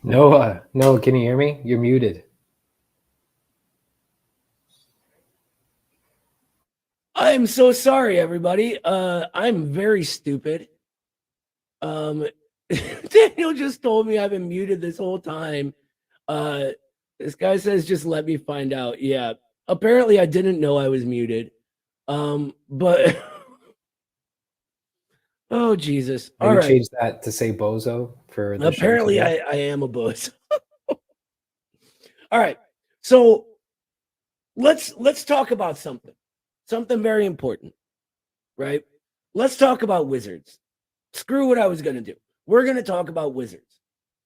No, can you hear me? You're muted. I'm so sorry, everybody. I'm very stupid. Um, Daniel just told me I've been muted this whole time. Uh, this guy says, just let me find out. Yeah, apparently I didn't know I was muted. But oh, Jesus. All Maybe right. change that to say bozo for the show Apparently today. I am a bozo. All right. So let's talk about something very important, right? Let's talk about wizards. Screw what I was going to do. We're going to talk about wizards.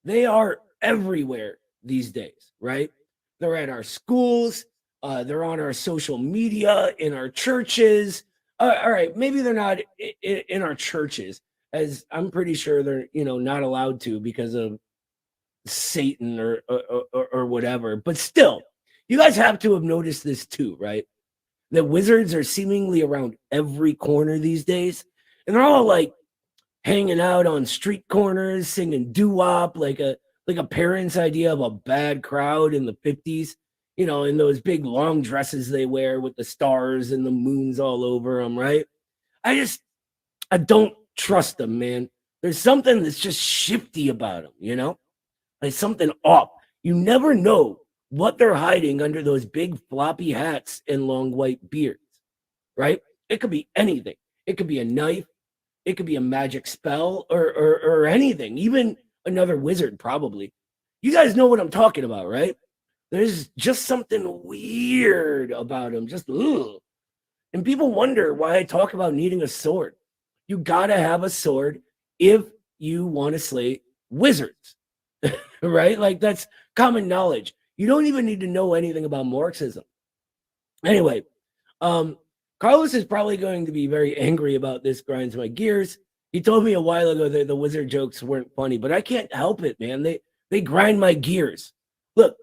They are everywhere these days, right? They're at our schools, they're on our social media, in our churches. All right, maybe they're not in our churches, as I'm pretty sure they're not allowed to because of Satan or whatever. But still, you guys have to have noticed this too, right? That wizards are seemingly around every corner these days, and they're all like hanging out on street corners, singing doo-wop like a parent's idea of a bad crowd in the 50s, in those big long dresses they wear with the stars and the moons all over them, right? I don't trust them, man. There's something that's just shifty about them. Like something off. You never know what they're hiding under those big floppy hats and long white beards, right? It could be anything. It could be a knife. It could be a magic spell or anything, even another wizard, probably. You guys know what I'm talking about, right? There's just something weird about him. Just ugh. And people wonder why I talk about needing a sword. You gotta have a sword if you want to slay wizards, right? Like that's common knowledge. You don't even need to know anything about Marxism. Anyway, um, Carlos is probably going to be very angry about this grinds my gears. He told me a while ago that the wizard jokes weren't funny, but I can't help it, man. They grind my gears. Look,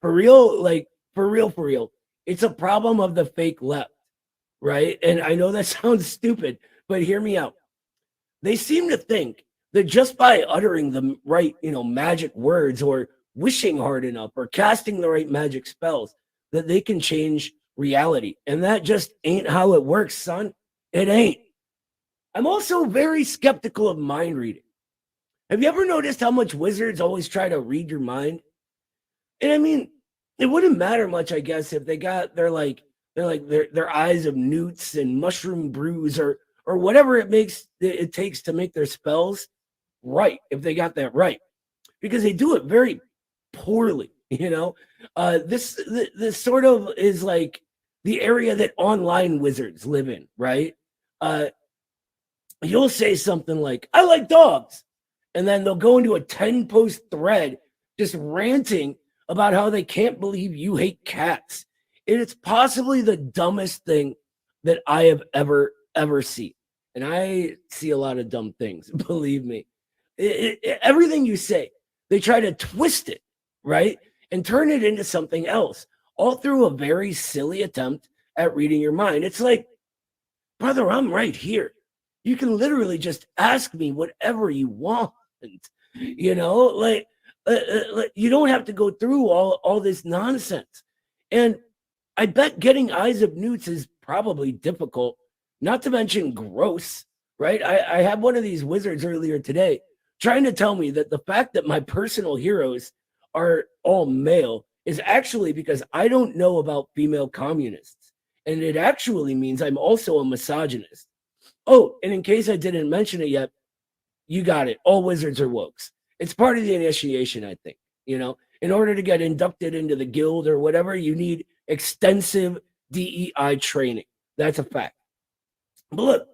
for real, like for real. It's a problem of the fake left, right? And I know that sounds stupid, but hear me out. They seem to think that just by uttering the right, magic words or wishing hard enough or casting the right magic spells, that they can change reality. And that just ain't how it works, son. It ain't. I'm also very skeptical of mind reading. Have you ever noticed how much wizards always try to read your mind? And I mean, it wouldn't matter much, I guess, if they got their eyes of newts and mushroom brews or whatever it takes to make their spells right, if they got that right. Because they do it very poorly, this sort of is like the area that online wizards live in, right? Uh you'll say something like, I like dogs. And then they'll go into a 10-post thread just ranting about how they can't believe you hate cats. And it's possibly the dumbest thing that I have ever seen. And I see a lot of dumb things, believe me. Everything you say, they try to twist it, right? And turn it into something else, all through a very silly attempt at reading your mind. It's like, brother, I'm right here. You can literally just ask me whatever you want. Like you don't have to go through all this nonsense. And I bet getting eyes of newts is probably difficult, not to mention gross, right? I had one of these wizards earlier today trying to tell me that the fact that my personal heroes are all male is actually because I don't know about female communists. And it actually means I'm also a misogynist. Oh, and in case I didn't mention it yet, you got it. All wizards are wokes. It's part of the initiation, I think. In order to get inducted into the guild or whatever, you need extensive DEI training. That's a fact. But look,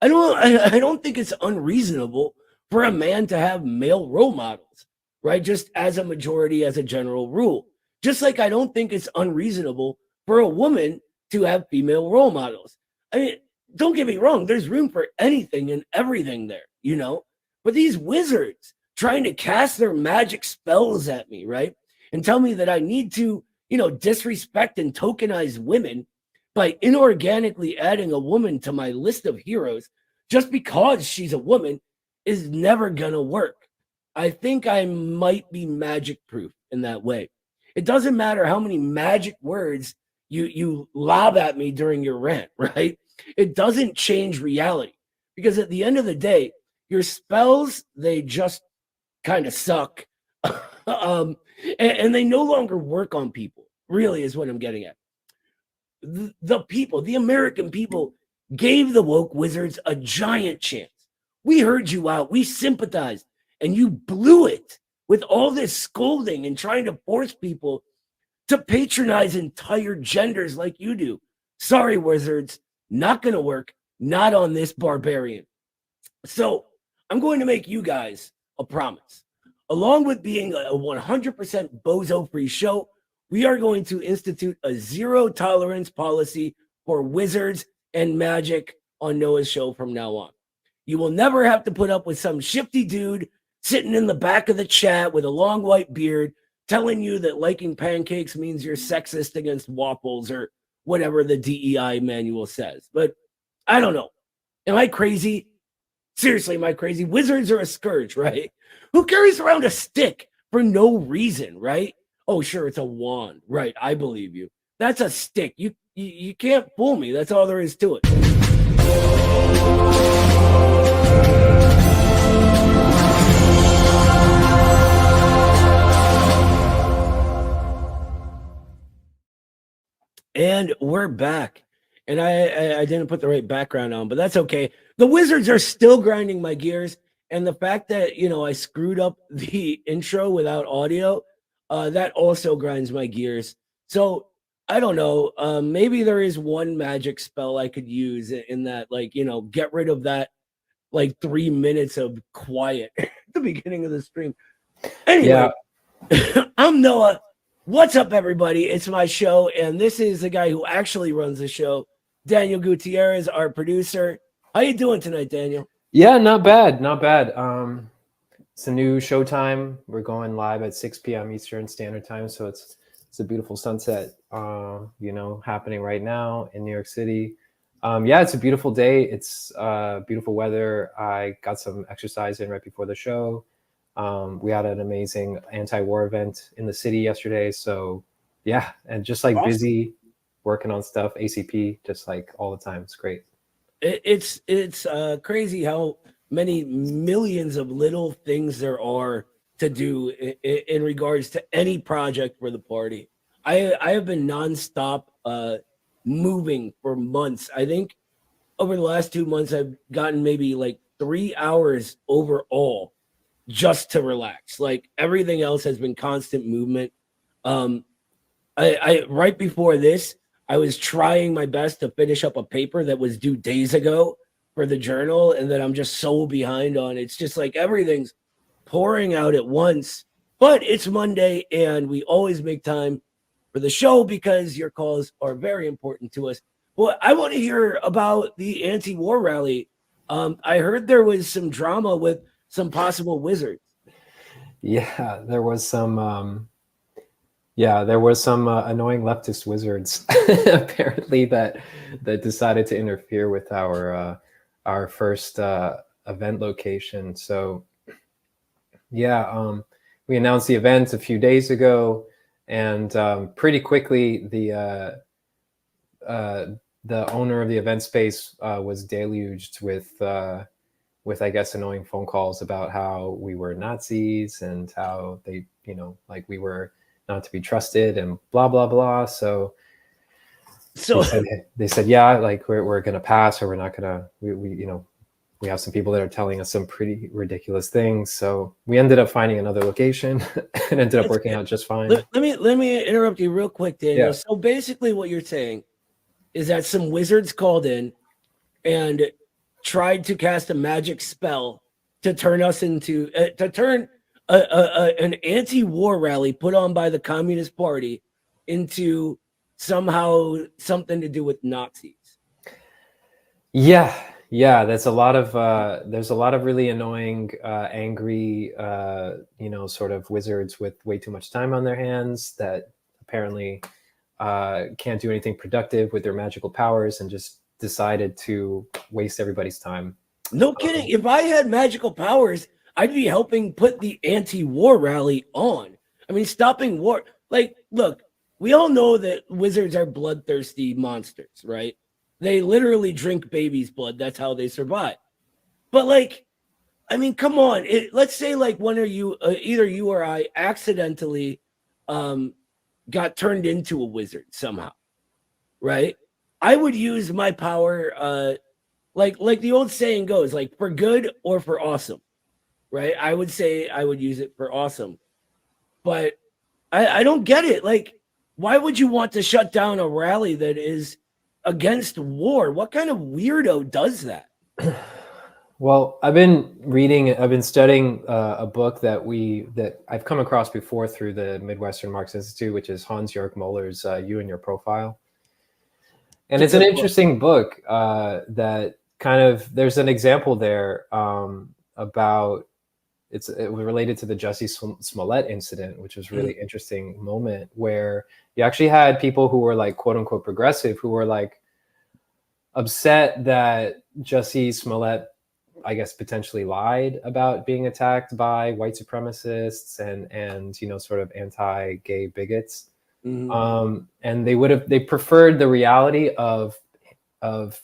I don't think it's unreasonable for a man to have male role models, right? Just as a majority, as a general rule. Just like I don't think it's unreasonable for a woman to have female role models. I mean, don't get me wrong, there's room for anything and everything there. But these wizards trying to cast their magic spells at me, right? And tell me that I need to, disrespect and tokenize women by inorganically adding a woman to my list of heroes just because she's a woman is never going to work. I think I might be magic proof in that way. It doesn't matter how many magic words you lob at me during your rant, right? It doesn't change reality, because at the end of the day, your spells, they just kind of suck. And they no longer work on people, really, is what I'm getting at. The people, the American people, gave the woke wizards a giant chance. We heard you out, we sympathized, and you blew it with all this scolding and trying to force people to patronize entire genders like you do. Sorry, wizards, not going to work, not on this barbarian. So I'm going to make you guys a promise. Along with being a 100% bozo-free show, we are going to institute a zero tolerance policy for wizards and magic on Noah's show from now on. You will never have to put up with some shifty dude sitting in the back of the chat with a long white beard telling you that liking pancakes means you're sexist against waffles or whatever the DEI manual says. But I don't know. Am I crazy? Seriously, am I crazy? Wizards are a scourge, right? Who carries around a stick for no reason, right? Oh, sure, it's a wand. Right, I believe you. That's a stick. You can't fool me. That's all there is to it. And we're back. And I didn't put the right background on, but that's okay. The wizards are still grinding my gears. And the fact that, I screwed up the intro without audio, that also grinds my gears. So I don't know. Maybe there is one magic spell I could use in that, get rid of that 3 minutes of quiet at the beginning of the stream. Anyway, yeah. I'm Noah. What's up, everybody? It's my show, and this is the guy who actually runs the show, Daniel Gutierrez, our producer. How you doing tonight, Daniel? Yeah, not bad, not bad. It's a new showtime. We're going live at 6 p.m. Eastern Standard Time, so it's a beautiful sunset, happening right now in New York City. Yeah, it's a beautiful day. It's beautiful weather. I got some exercise in right before the show. We had an amazing anti-war event in the city yesterday. So yeah, and just awesome. Busy working on stuff, ACP, just all the time. It's great. It's crazy how many millions of little things there are to do in regards to any project for the party. I have been nonstop moving for months. I think over the last 2 months, I've gotten maybe 3 hours overall just to relax. Everything else has been constant movement. I right before this, I was trying my best to finish up a paper that was due days ago for the journal, and that I'm just so behind on. It's just everything's pouring out at once. But it's Monday, and we always make time for the show because your calls are very important to us. Well, I want to hear about the anti-war rally. I heard there was some drama with some possible wizards. Yeah, there was some annoying leftist wizards apparently that decided to interfere with our first event location. So yeah, we announced the event a few days ago, and pretty quickly the owner of the event space was deluged with I guess annoying phone calls about how we were Nazis and how they, we were not to be trusted and blah blah blah. So they said yeah, we're gonna pass, or we're not gonna. We have some people that are telling us some pretty ridiculous things. So we ended up finding another location and ended up working out just fine. Let me interrupt you real quick, Daniel. Yeah. So basically, what you're saying is that some wizards called in and tried to cast a magic spell to turn us into an anti-war rally put on by the Communist Party into somehow something to do with Nazis. Yeah, there's a lot of really annoying, angry, sort of wizards with way too much time on their hands that apparently can't do anything productive with their magical powers and just decided to waste everybody's time. No kidding. If I had magical powers, I'd be helping put the anti-war rally on. I mean, stopping war. Like, look, we all know that wizards are bloodthirsty monsters, right? They literally drink babies' blood. That's how they survive. But like, I mean, come on. Let's say like one of you, either you or I, accidentally got turned into a wizard somehow, right? I would use my power, like the old saying goes, like for good or for awesome, right? I would say I would use it for awesome, but I don't get it. Like, why would you want to shut down a rally that is against war? What kind of weirdo does that? Well, I've been studying a book that I've come across before through the Midwestern Marx Institute, which is Hans-Jörg Muller's "You and Your Profile," and it's an interesting book that kind of there's an example there about it was related to the Jussie Smollett incident, which was really interesting moment where you actually had people who were like quote unquote progressive who were like upset that Jussie Smollett, I guess, potentially lied about being attacked by white supremacists and you know, sort of anti-gay bigots. And they preferred the reality of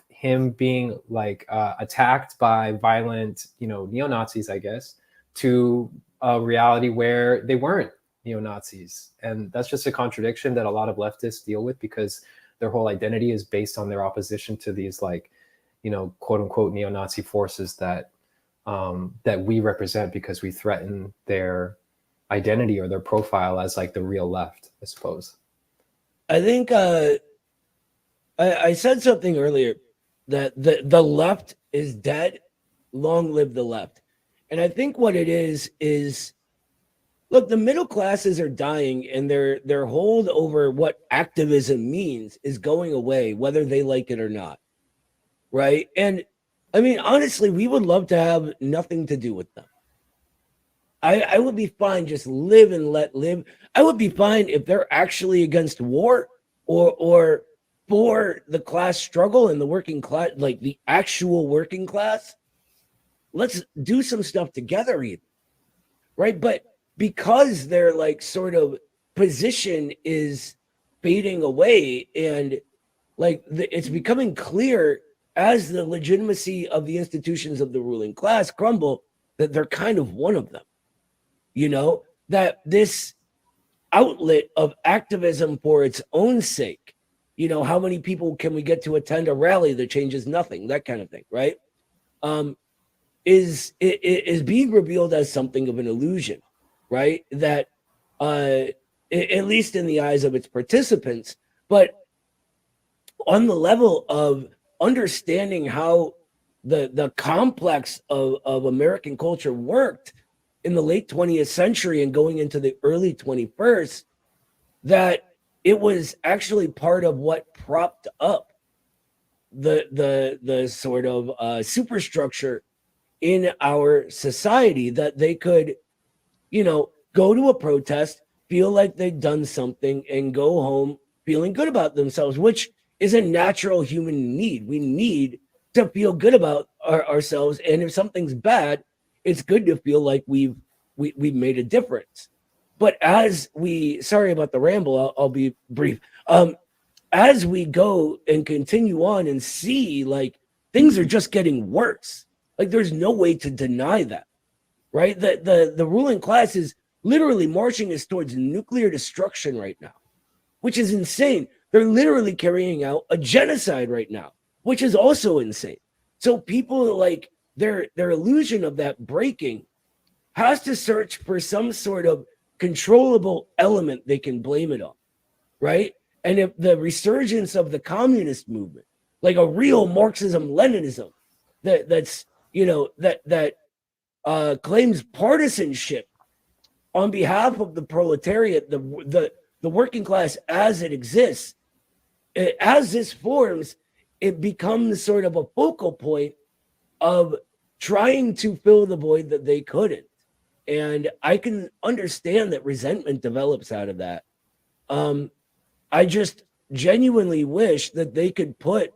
him being like attacked by violent, you know, neo-Nazis, I guess, to a reality where they weren't neo-Nazis. And that's just a contradiction that a lot of leftists deal with because their whole identity is based on their opposition to these, like, you know, quote unquote neo-Nazi forces that that we represent because we threaten their identity or their profile as like the real left, I suppose. I think I said something earlier that the left is dead. Long live the left. And I think what it is look, the middle classes are dying and their hold over what activism means is going away, whether they like it or not. Right. And I mean, honestly, we would love to have nothing to do with them. I would be fine, just live and let live. I would be fine if they're actually against war or for the class struggle and the working class, like the actual working class. Let's do some stuff together, even. Right. But because their like sort of position is fading away and like it's becoming clear as the legitimacy of the institutions of the ruling class crumble, that they're kind of one of them, you know, that this outlet of activism for its own sake, you know, how many people can we get to attend a rally that changes nothing, that kind of thing, right? Is being revealed as something of an illusion, right? That at least in the eyes of its participants, but on the level of understanding how the complex of American culture worked in the late 20th century and going into the early 21st, that it was actually part of what propped up the sort of superstructure in our society, that they could, you know, go to a protest, feel like they'd done something, and go home feeling good about themselves, which is a natural human need. We need to feel good about ourselves, and if something's bad, it's good to feel like we've made a difference. But as we, sorry about the ramble, I'll be brief. As we go and continue on and see like things are just getting worse, like there's no way to deny that, right? The ruling class is literally marching us towards nuclear destruction right now, which is insane. They're literally carrying out a genocide right now, which is also insane. So people, like, their illusion of that breaking has to search for some sort of controllable element they can blame it on, right? And if the resurgence of the communist movement, like a real Marxism-Leninism that's, you know, that claims partisanship on behalf of the proletariat, the working class as it exists, as this forms, it becomes sort of a focal point of trying to fill the void that they couldn't. And I can understand that resentment develops out of that. I just genuinely wish that they could put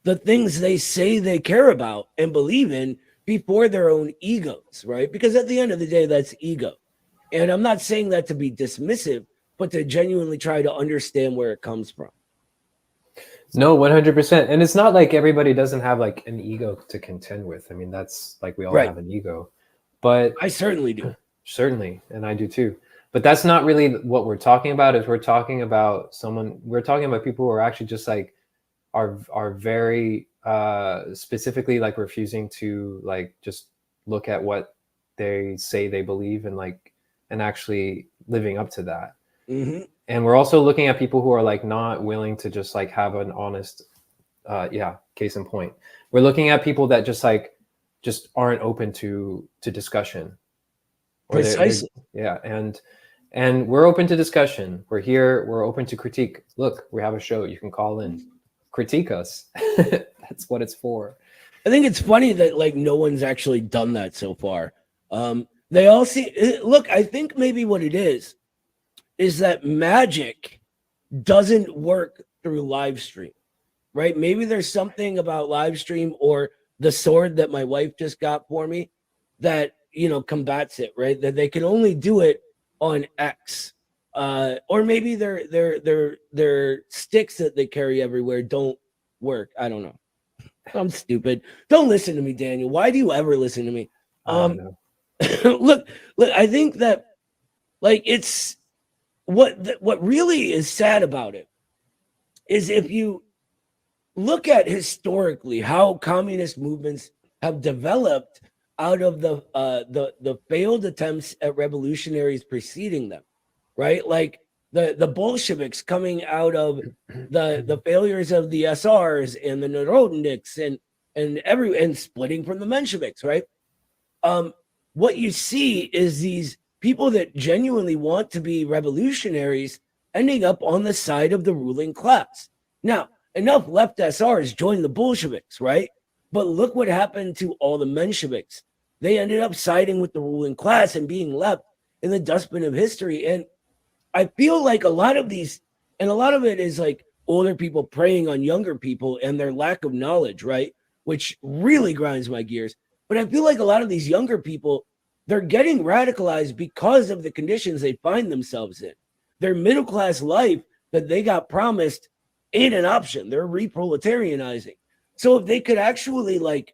the things they say they care about and believe in before their own egos, right? Because at the end of the day, that's ego. And I'm not saying that to be dismissive, but to genuinely try to understand where it comes from. No, 100%. And it's not like everybody doesn't have like an ego to contend with. I mean, that's like we all Right. have an ego, but I certainly do. Certainly, and I do too. But that's not really what we're talking about. Is we're talking about people who are actually just like are very specifically like refusing to like just look at what they say they believe and actually living up to that. Mm-hmm. And we're also looking at people who are like not willing to just like have an honest case in point. We're looking at people that just aren't open to discussion. Precisely. And we're open to discussion. We're here. We're open to critique. Look, we have a show. You can call in, critique us. That's what it's for. I think it's funny that like no one's actually done that so far. They all see. Look, I think maybe what it is that magic doesn't work through live stream, right? Maybe there's something about live stream or the sword that my wife just got for me that combats it, right? That they can only do it on X, or maybe their sticks that they carry everywhere don't work. I don't know. I'm stupid. Don't listen to me, Daniel. Why do you ever listen to me? Look, I think that like it's what really is sad about it is if you look at historically how communist movements have developed out of the failed attempts at revolutionaries preceding them, right? Like the Bolsheviks coming out of the failures of the SRs and the Narodniks and splitting from the Mensheviks, right? What you see is these people that genuinely want to be revolutionaries ending up on the side of the ruling class. Now, enough left SRs joined the Bolsheviks, right? But look what happened to all the Mensheviks. They ended up siding with the ruling class and being left in the dustbin of history. And I feel like a lot of it is like older people preying on younger people and their lack of knowledge, right? Which really grinds my gears. But I feel like a lot of these younger people, they're getting radicalized because of the conditions they find themselves in. Their middle class life that they got promised ain't an option. They're reproletarianizing. So if they could actually like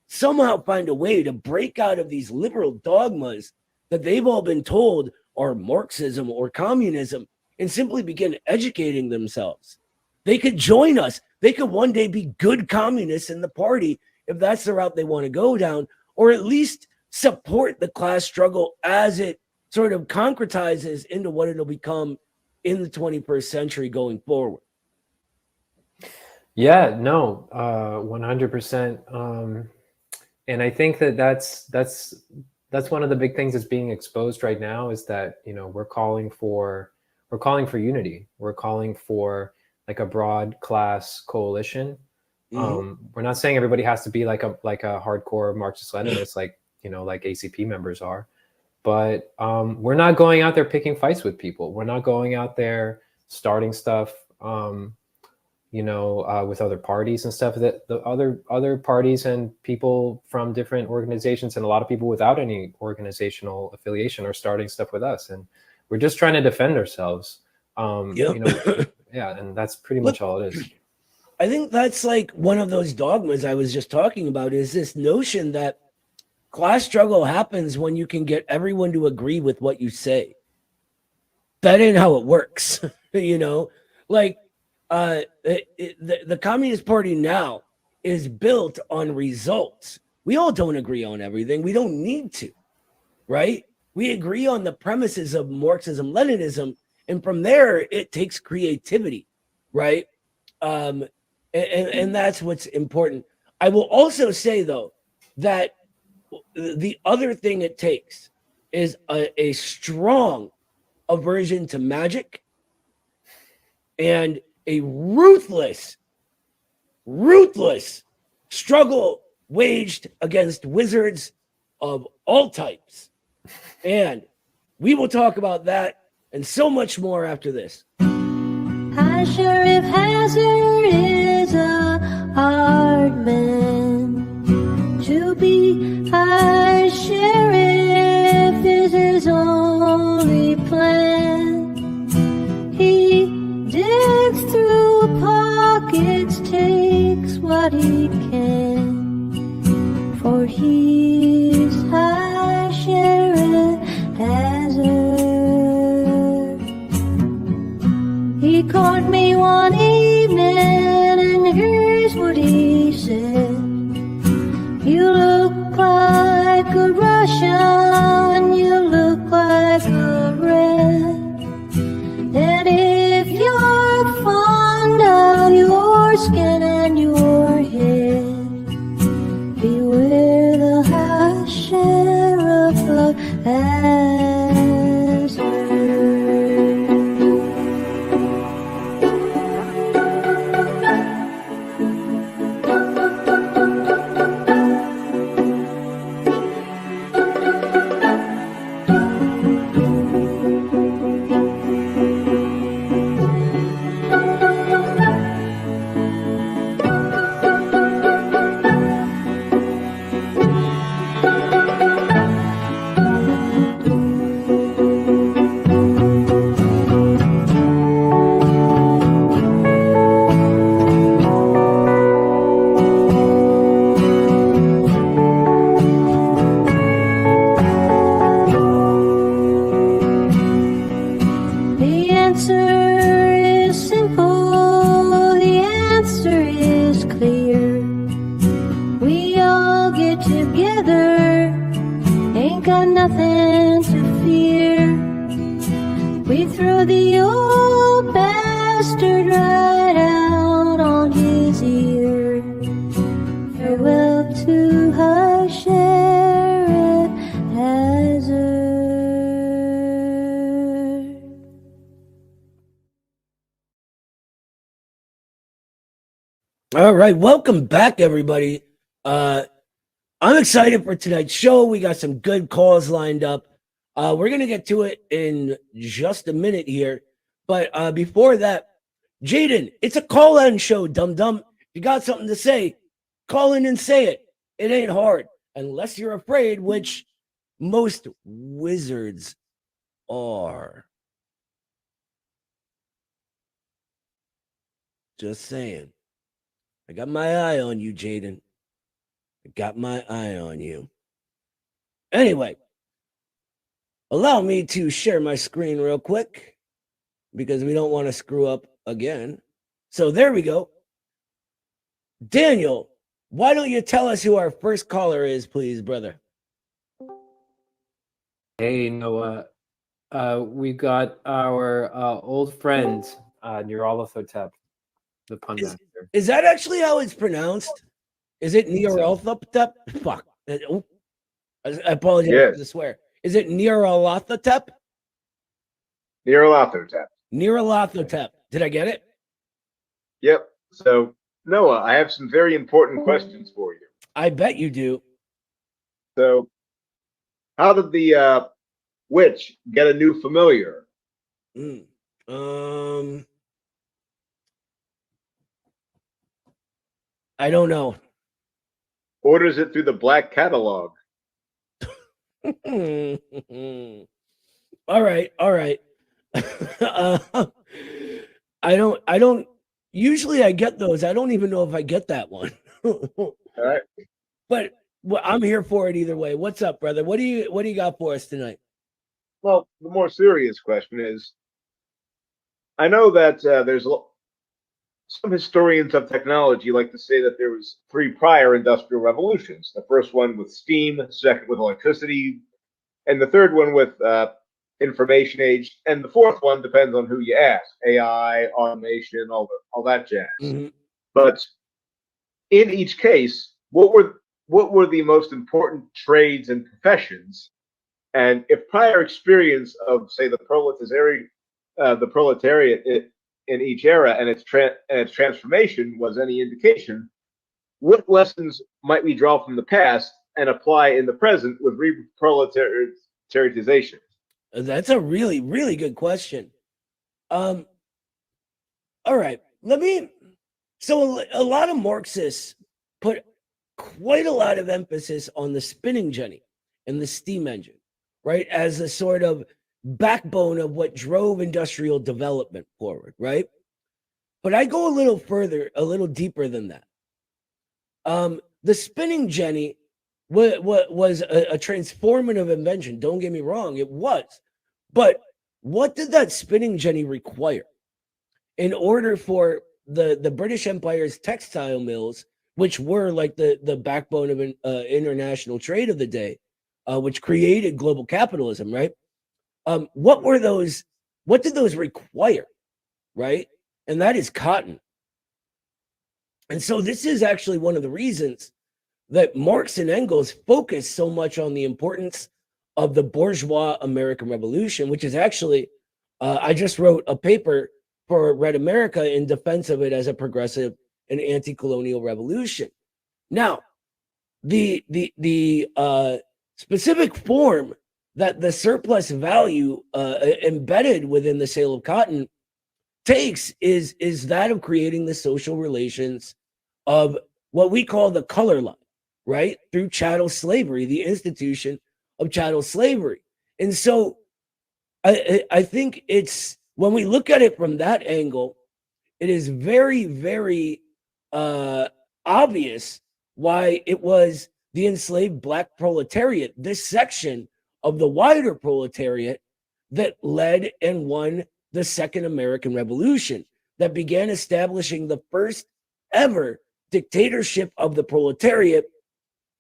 somehow find a way to break out of these liberal dogmas that they've all been told are Marxism or communism and simply begin educating themselves, they could join us. They could one day be good communists in the party if that's the route they want to go down, or at least support the class struggle as it sort of concretizes into what it'll become in the 21st century going forward. Yeah, no, 100%. And I think that's one of the big things that's being exposed right now is that, we're calling for unity. We're calling for like a broad class coalition. We're not saying everybody has to be like a hardcore Marxist Leninist, like ACP members are, but we're not going out there picking fights with people. We're not going out there starting stuff, with other parties and stuff. That the other parties and people from different organizations and a lot of people without any organizational affiliation are starting stuff with us, and we're just trying to defend ourselves. And that's pretty much all it is. I think that's like one of those dogmas I was just talking about, is this notion that class struggle happens when you can get everyone to agree with what you say. That ain't how it works. Like the Communist Party now is built on results. We all don't agree on everything. We don't need to, right? We agree on the premises of Marxism, Leninism, and from there it takes creativity, right? And that's what's important. I will also say, though, that the other thing it takes is a strong aversion to magic and a ruthless struggle waged against wizards of all types. And we will talk about that and so much more after this. High Sheriff Hazard is a hard man to be what he can, for he's high sheriff hazard. He caught me one evening, and here's what he said: you look like a Russian, you look like a red. And if you're fond of your skin and your head, beware the high sheriff of hazard. All right, welcome back, everybody. I'm excited for tonight's show. We got some good calls lined up. We're gonna get to it in just a minute here, but before that, Jaden, it's a call-in show, dum-dum. If you got something to say, call in and say it. It ain't hard, unless you're afraid, which most wizards are. Just saying. I got my eye on you, Jaden. I got my eye on you. Anyway, allow me to share my screen real quick because we don't want to screw up again. So there we go. Daniel, why don't you tell us who our first caller is, please, brother? Hey, Noah. We got our old friend, Nyarlathotep, the pun master. Is that actually how it's pronounced? Is it Nyarlathotep? Fuck. Oh, I apologize for the swear. Is it Nyarlathotep? Nyarlathotep. Nyarlathotep. Did I get it? Yep. So, Noah, I have some very important questions for you. I bet you do. So, how did the witch get a new familiar? I don't know. Orders it through the black catalog. All right. I don't usually I get those. I don't even know if I get that one. All right. But I'm here for it either way. What's up, brother? What do you got for us tonight? Well, the more serious question is, I know that there's some historians of technology like to say that there was 3 prior industrial revolutions. The first one with steam, the second with electricity, and the third one with information age, and the fourth one depends on who you ask: AI, automation, all that jazz. Mm-hmm. But in each case, what were the most important trades and professions? And if prior experience of, say, the proletariat in each era and its transformation was any indication, what lessons might we draw from the past and apply in the present with proletariatization? That's a really, really good question. All right, so a lot of Marxists put quite a lot of emphasis on the spinning jenny and the steam engine, right, as a sort of backbone of what drove industrial development forward, right? But I go a little further, a little deeper than that. The spinning jenny was a transformative invention. Don't get me wrong, it was. But what did that spinning jenny require in order for the British Empire's textile mills, which were like the backbone of international trade of the day, which created global capitalism, right? What did those require, right? And that is cotton. And so this is actually one of the reasons that Marx and Engels focus so much on the importance of the bourgeois American Revolution, which is actually, I just wrote a paper for Red America in defense of it as a progressive and anti-colonial revolution. Now, the specific form that the surplus value embedded within the sale of cotton takes is that of creating the social relations of what we call the color line, right? Through chattel slavery, the institution of chattel slavery. And so I think it's, when we look at it from that angle, it is very, very obvious why it was the enslaved black proletariat, this section of the wider proletariat, that led and won the Second American Revolution, that began establishing the first ever dictatorship of the proletariat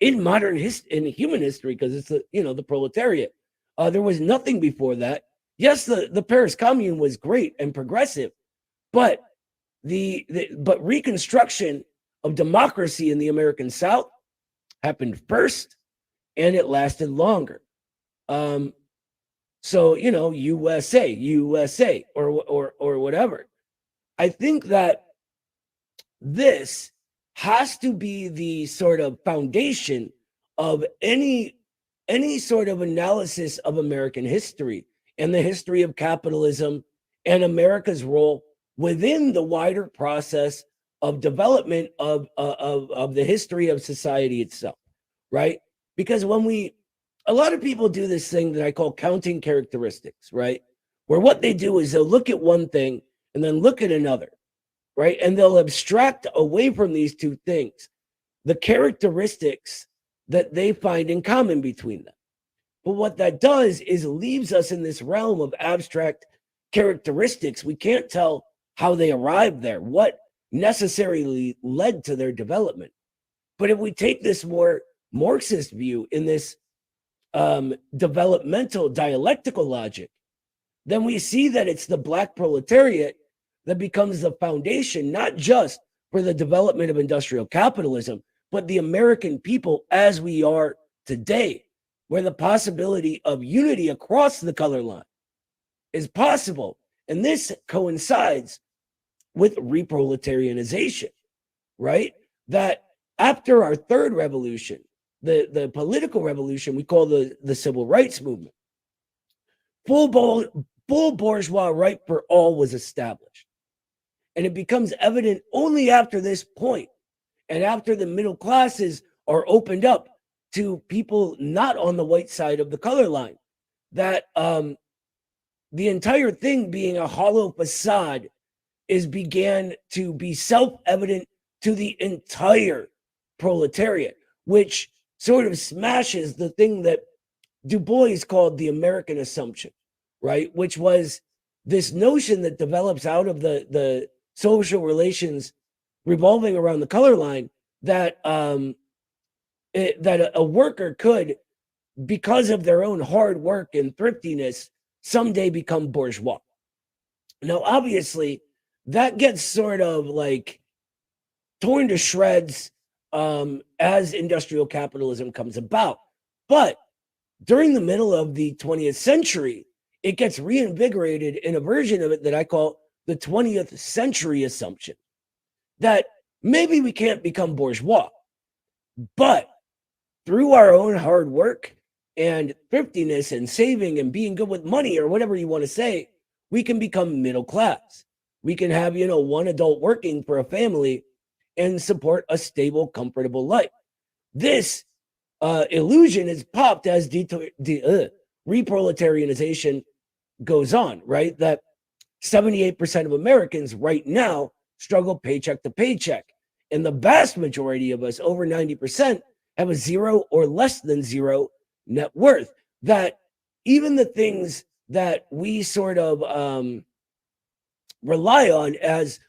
in modern in human history, because it's the proletariat. There was nothing before that. Yes, the Paris Commune was great and progressive, but but reconstruction of democracy in the American South happened first, and it lasted longer. So USA or whatever. I think that this has to be the sort of foundation of any sort of analysis of American history and the history of capitalism and America's role within the wider process of development of the history of society itself, right? Because a lot of people do this thing that I call counting characteristics, right? Where what they do is they'll look at one thing and then look at another, right? And they'll abstract away from these two things the characteristics that they find in common between them. But what that does is leaves us in this realm of abstract characteristics. We can't tell how they arrived there, what necessarily led to their development. But if we take this more Marxist view in this developmental dialectical logic, then we see that it's the black proletariat that becomes the foundation, not just for the development of industrial capitalism, but the American people as we are today, where the possibility of unity across the color line is possible. And this coincides with reproletarianization, right? That after our third revolution, the political revolution we call the civil rights movement, full bourgeois right for all was established. And it becomes evident only after this point, and after the middle classes are opened up to people not on the white side of the color line, that the entire thing being a hollow facade began to be self-evident to the entire proletariat, which sort of smashes the thing that Du Bois called the American assumption, right? Which was this notion that develops out of the social relations revolving around the color line, that that a worker could, because of their own hard work and thriftiness, someday become bourgeois. Now, obviously, that gets sort of like torn to shreds as industrial capitalism comes about. But during the middle of the 20th century, it gets reinvigorated in a version of it that I call the 20th century assumption, that maybe we can't become bourgeois, but through our own hard work and thriftiness and saving and being good with money, or whatever you want to say, we can become middle class. We can have, one adult working for a family and support a stable, comfortable life. This illusion is popped as reproletarianization goes on, right? That 78% of Americans right now struggle paycheck to paycheck. And the vast majority of us, over 90%, have a zero or less than zero net worth. That even the things that we sort of rely on as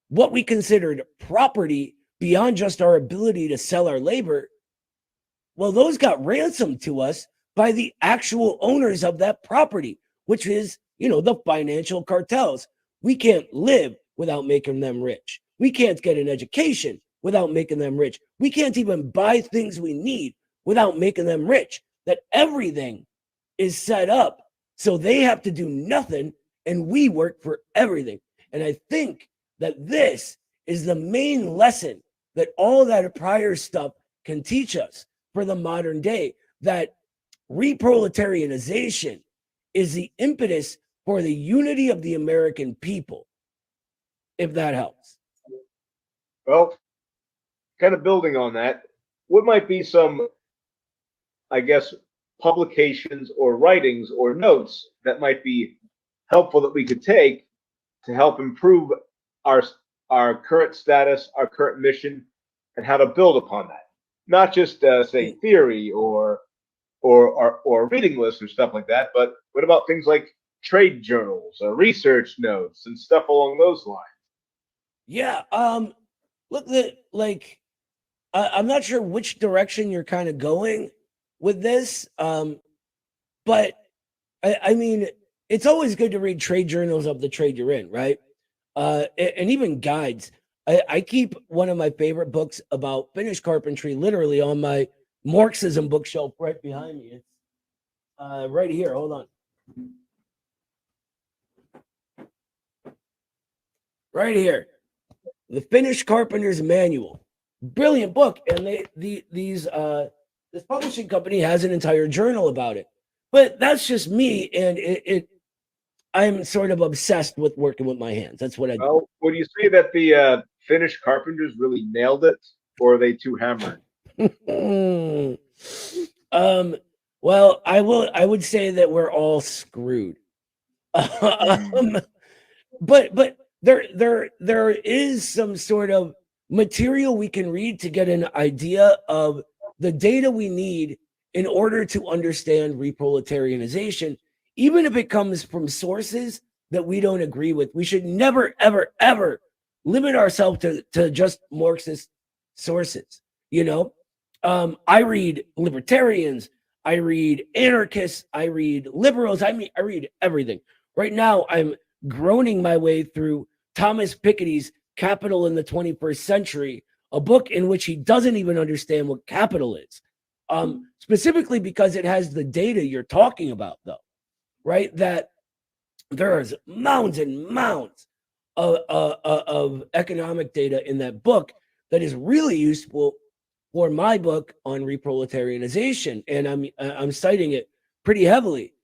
what we considered property beyond just our ability to sell our labor, well, those got ransomed to us by the actual owners of that property, which is, the financial cartels. We can't live without making them rich. We can't get an education without making them rich. We can't even buy things we need without making them rich. That everything is set up so they have to do nothing and we work for everything. And I think that this is the main lesson that all that prior stuff can teach us for the modern day, that reproletarianization is the impetus for the unity of the American people, if that helps. Well, kind of building on that, what might be some, I guess, publications or writings or notes that might be helpful that we could take to help improve our current status, our current mission, and how to build upon that? Not just say theory or reading lists or stuff like that, but what about things like trade journals or research notes and stuff along those lines? Yeah. Look, I'm not sure which direction you're kind of going with this, but I mean, it's always good to read trade journals of the trade you're in, right? And even guides. I keep one of my favorite books about Finnish carpentry literally on my Marxism bookshelf right behind me. It's right here. Hold on. Right here. The Finnish Carpenter's Manual. Brilliant book. And this publishing company has an entire journal about it. But that's just me, and I'm sort of obsessed with working with my hands. That's what I do. Well, would you say that the Finnish carpenters really nailed it, or are they too hammered? Well, I would say that we're all screwed. But there is some sort of material we can read to get an idea of the data we need in order to understand reproletarianization, even if it comes from sources that we don't agree with. We should never, ever, ever limit ourselves to just Marxist sources. I read libertarians, I read anarchists, I read liberals. I read everything. Right now, I'm groaning my way through Thomas Piketty's Capital in the 21st Century, a book in which he doesn't even understand what capital is. Specifically because it has the data you're talking about, though, right? That there's mounds and mounds of economic data in that book that is really useful for my book on reproletarianization, and I'm citing it pretty heavily.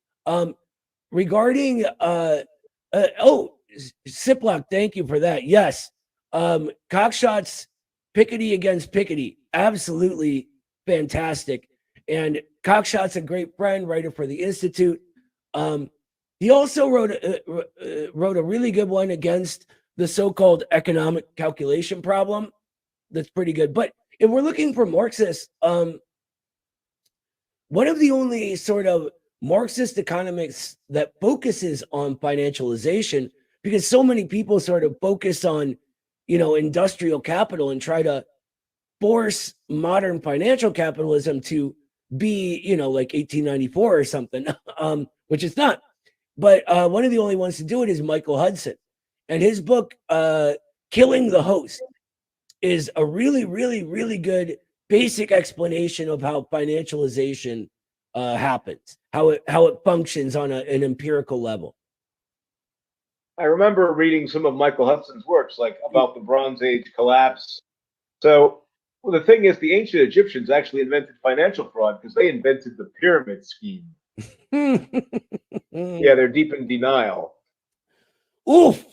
Regarding Siplock, thank you for that. Yes, Cockshott's Piketty against Piketty, absolutely fantastic. And Cockshott's a great friend, writer for the Institute. He also wrote a really good one against the so-called economic calculation problem. That's pretty good. But if we're looking for Marxists, one of the only sort of Marxist economics that focuses on financialization, because so many people sort of focus on, industrial capital and try to force modern financial capitalism to be, like 1894 or something, which it's not. But one of the only ones to do it is Michael Hudson. And his book, Killing the Host, is a really, really, really good basic explanation of how financialization happens, how it functions on an empirical level. I remember reading some of Michael Hudson's works, like about the Bronze Age collapse. So, well, the thing is, the ancient Egyptians actually invented financial fraud because they invented the pyramid scheme. Yeah, they're deep in denial. Oof.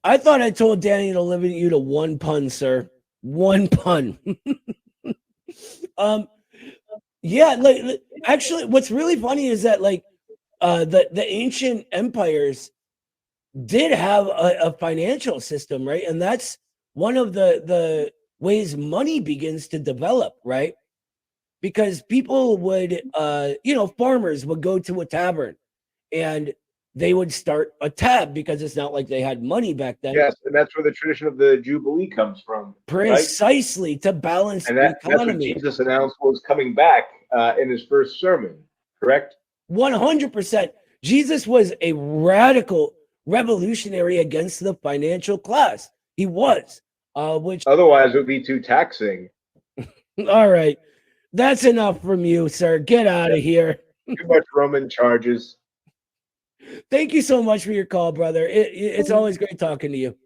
I thought I told Danny to limit you to one pun, sir. One pun. Yeah, actually, what's really funny is that the ancient empires did have a financial system, right? And that's one of the ways money begins to develop, right? Because people would, farmers would go to a tavern and they would start a tab because it's not like they had money back then. Yes, and that's where the tradition of the Jubilee comes from, right? Precisely, to balance And the that's what economy. Jesus announced was coming back in his first sermon, correct? 100%. Jesus was a radical revolutionary against the financial class. He was, which, Otherwise, it would be too taxing. all right, that's enough from you, sir. Get out of here. Too much Roman charges. Thank you so much for your call, brother. It's always great talking to you.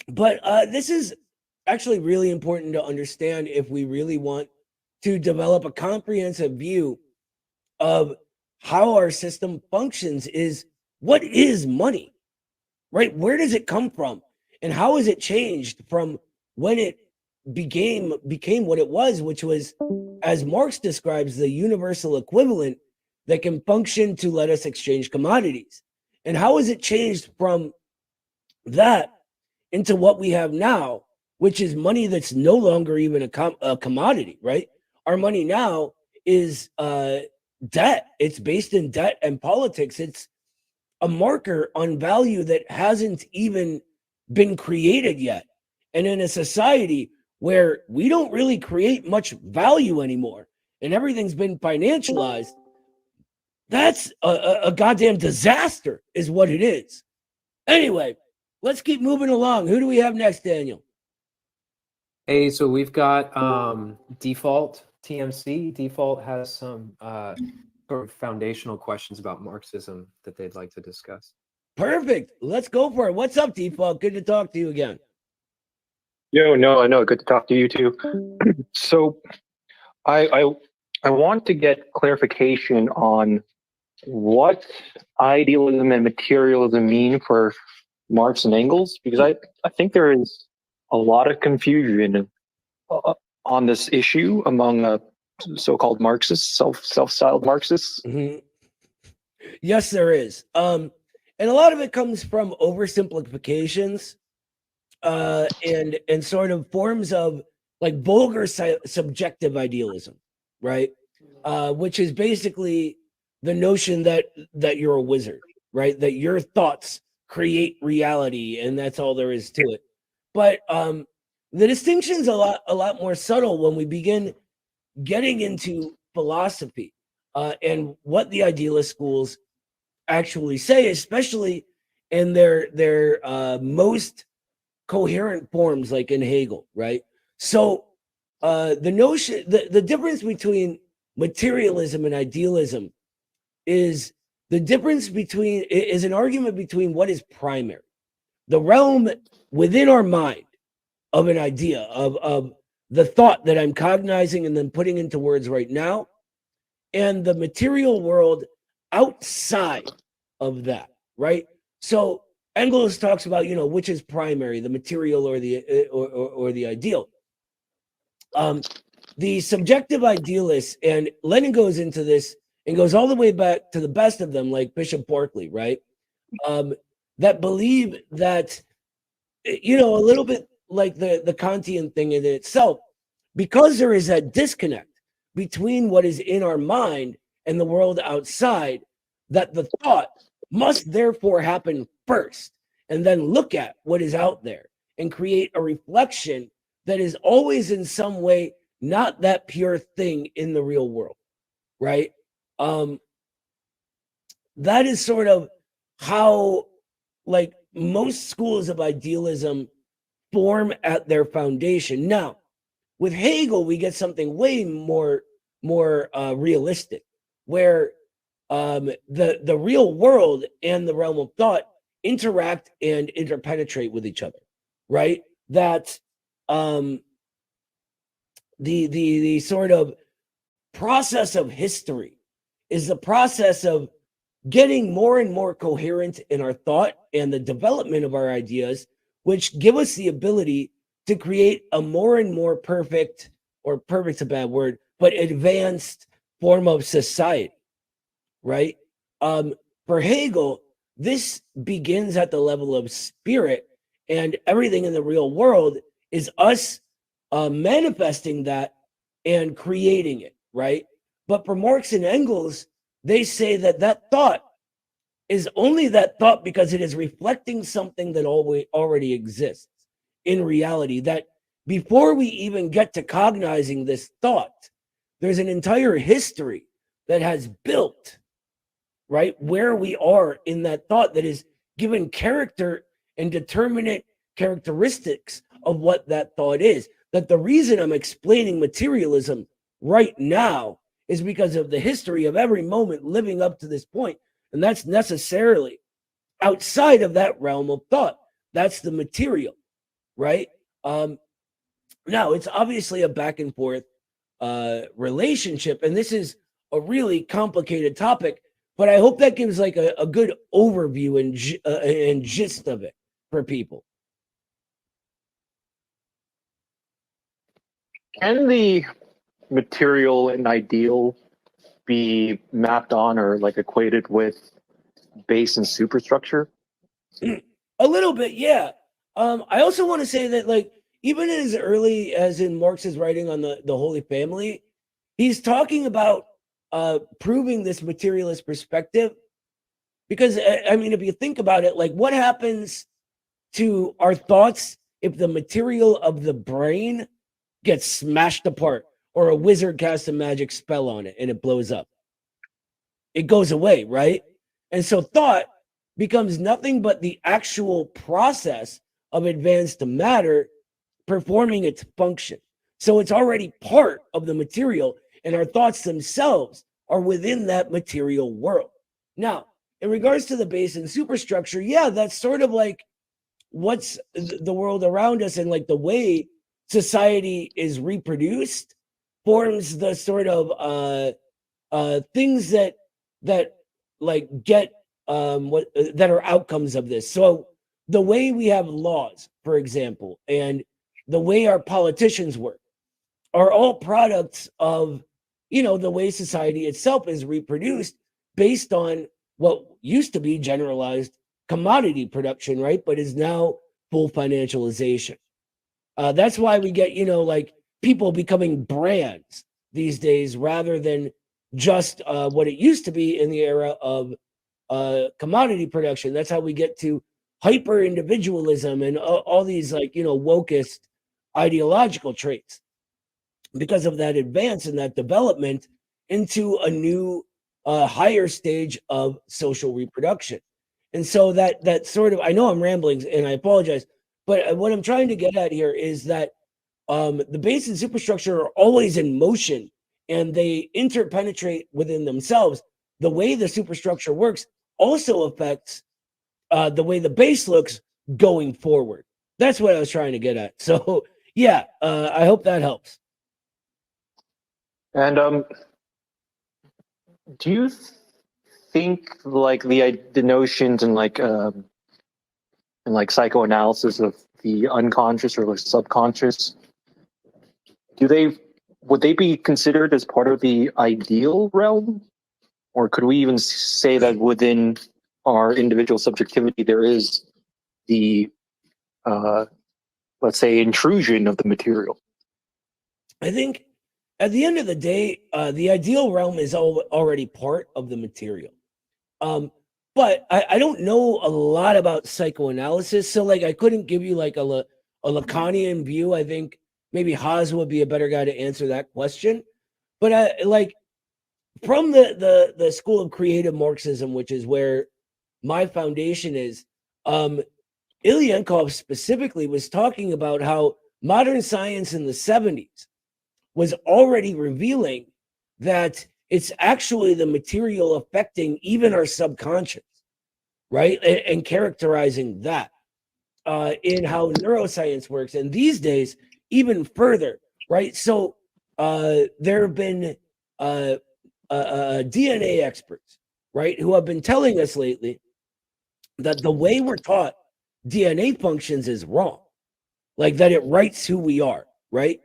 But this is actually really important to understand if we really want to develop a comprehensive view of how our system functions. Is what is money, right? Where does it come from? And how has it changed from when it became what it was, which was, as Marx describes, the universal equivalent that can function to let us exchange commodities? And how has it changed from that into what we have now, which is money that's no longer even a commodity, right? Our money now is debt. It's based in debt and politics. It's a marker on value that hasn't even been created yet. And in a society where we don't really create much value anymore and everything's been financialized, that's a goddamn disaster is what it is. Anyway, let's keep moving along. Who do we have next, Daniel? Hey, so we've got Default, TMC. Default has some sort of foundational questions about Marxism that they'd like to discuss. Perfect. Let's go for it. What's up, Default? Good to talk to you again. Yo, no, I know. Good to talk to you too. So I want to get clarification on what idealism and materialism mean for Marx and Engels, because I think there is a lot of confusion on this issue among so-called Marxists, self-styled Marxists. Mm-hmm. Yes, there is. And a lot of it comes from oversimplifications and sort of forms of like vulgar subjective idealism, right? Which is basically the notion that you're a wizard, right? That your thoughts create reality, and that's all there is to it. But the distinction's a lot more subtle when we begin getting into philosophy and what the idealist schools actually say, especially in their most coherent forms, like in Hegel, right? So the notion, the difference between materialism and idealism is an argument between what is primary, the realm within our mind of an idea, of the thought that I'm cognizing and then putting into words right now, and the material world outside of that, right? So Engels talks about, which is primary, the material or the ideal. The subjective idealists, and Lenin goes into this and goes all the way back to the best of them, like Bishop Berkeley, right? That believe that, a little bit like the Kantian thing in itself, because there is that disconnect between what is in our mind and the world outside, that the thought must therefore happen first, and then look at what is out there and create a reflection that is always in some way not that pure thing in the real world, right? That is sort of how, like, most schools of idealism form at their foundation. Now, with Hegel, we get something way more realistic, where the real world and the realm of thought interact and interpenetrate with each other, right? That the sort of process of history is the process of getting more and more coherent in our thought and the development of our ideas, which give us the ability to create a more and more perfect's a bad word, but advanced form of society, right? For Hegel, this begins at the level of spirit And everything in the real world is us manifesting that and creating it, right? But for Marx and Engels, they say that that thought is only that thought because it is reflecting something that already exists in reality. That before we even get to cognizing this thought, there's an entire history that has built, right, where we are in that thought that is given character and determinate characteristics of what that thought is. That the reason I'm explaining materialism right now is because of the history of every moment living up to this point. And that's necessarily outside of that realm of thought. That's the material, right? Now, it's obviously a back and forth relationship. And this is a really complicated topic, but I hope that gives like a good overview and gist of it for people. Can the material and ideal be mapped on or like equated with base and superstructure? A little bit, yeah. I also want to say that, like, even as early as in Marx's writing on the Holy Family, he's talking about proving this materialist perspective. Because, I mean, if you think about it, like, what happens to our thoughts if the material of the brain gets smashed apart or a wizard casts a magic spell on it and it blows up? It goes away, right? And so thought becomes nothing but the actual process of advanced matter performing its function. So it's already part of the material, and our thoughts themselves are within that material world. Now, in regards to the base and superstructure, yeah, that's sort of like what's the world around us, and like the way society is reproduced forms the sort of things that like get that are outcomes of this. So the way we have laws, for example, and the way our politicians work are all products of, the way society itself is reproduced based on what used to be generalized commodity production, right? But is now full financialization. That's why we get, like people becoming brands these days rather than just what it used to be in the era of commodity production. That's how we get to hyper individualism and all these like, wokest ideological traits, because of that advance and that development into a new higher stage of social reproduction. And so that sort of, I know I'm rambling and I apologize, but what I'm trying to get at here is that the base and superstructure are always in motion and they interpenetrate within themselves. The way the superstructure works also affects the way the base looks going forward. That's what I was trying to get at. So yeah, I hope that helps. And do you think like the notions and like psychoanalysis of the unconscious or like subconscious, would they be considered as part of the ideal realm, or could we even say that within our individual subjectivity there is the let's say intrusion of the material? I think at the end of the day, the ideal realm is already part of the material. But I don't know a lot about psychoanalysis, so like I couldn't give you like a Lacanian view. I think maybe Haas would be a better guy to answer that question. But like from the school of creative Marxism, which is where my foundation is, Ilyenkov specifically was talking about how modern science in the 70s was already revealing that it's actually the material affecting even our subconscious, right? And characterizing that in how neuroscience works. And these days, even further, right? So there have been DNA experts, right, who have been telling us lately that the way we're taught DNA functions is wrong, like that it writes who we are, right?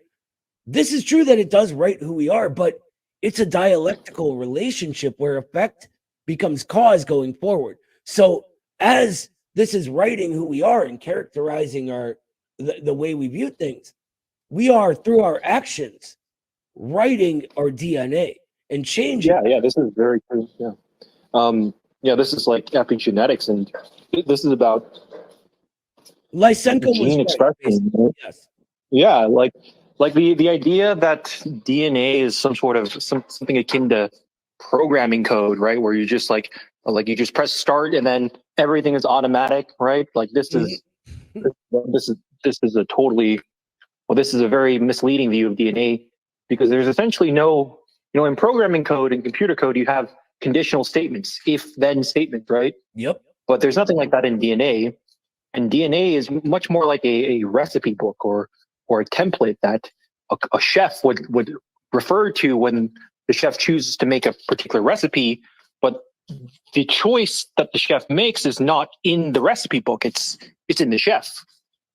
This is true that it does write who we are, but it's a dialectical relationship where effect becomes cause going forward. So as this is writing who we are and characterizing the way we view things. We are, through our actions, writing our DNA and changing. Yeah, this is very true. Yeah, this is like epigenetics, and this is about Lysenko was gene right, expression. basically. Right? Yes. Yeah, like the idea that DNA is some sort of something akin to programming code, right? Where you just like you just press start and then everything is automatic, right? Like this is this is a totally this is a very misleading view of DNA, because there's essentially no, in programming code and computer code you have conditional statements, if then statements, right? Yep. But there's nothing like that in DNA. And DNA is much more like a recipe book or a template that a chef would refer to when the chef chooses to make a particular recipe. But the choice that the chef makes is not in the recipe book; it's in the chef.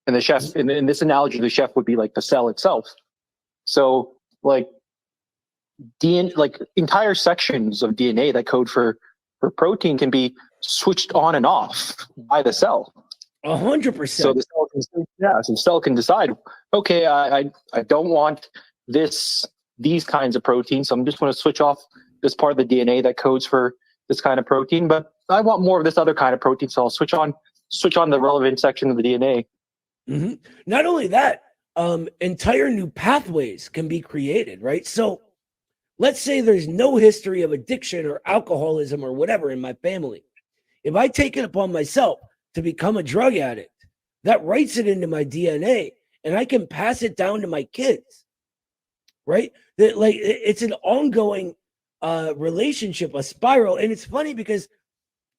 And the chef, in this analogy, the chef would be like the cell itself. So, like DNA, like entire sections of DNA that code for protein can be switched on and off by the cell. 100%. So the cell so the cell can decide, okay, I don't want these kinds of proteins, so I'm just going to switch off this part of the DNA that codes for this kind of protein, but I want more of this other kind of protein, so I'll switch on the relevant section of the DNA. Mm-hmm. Not only that, entire new pathways can be created, right? So let's say there's no history of addiction or alcoholism or whatever in my family. If I take it upon myself to become a drug addict, that writes it into my DNA, and I can pass it down to my kids, right? That, like, it's an ongoing relationship, a spiral. And it's funny because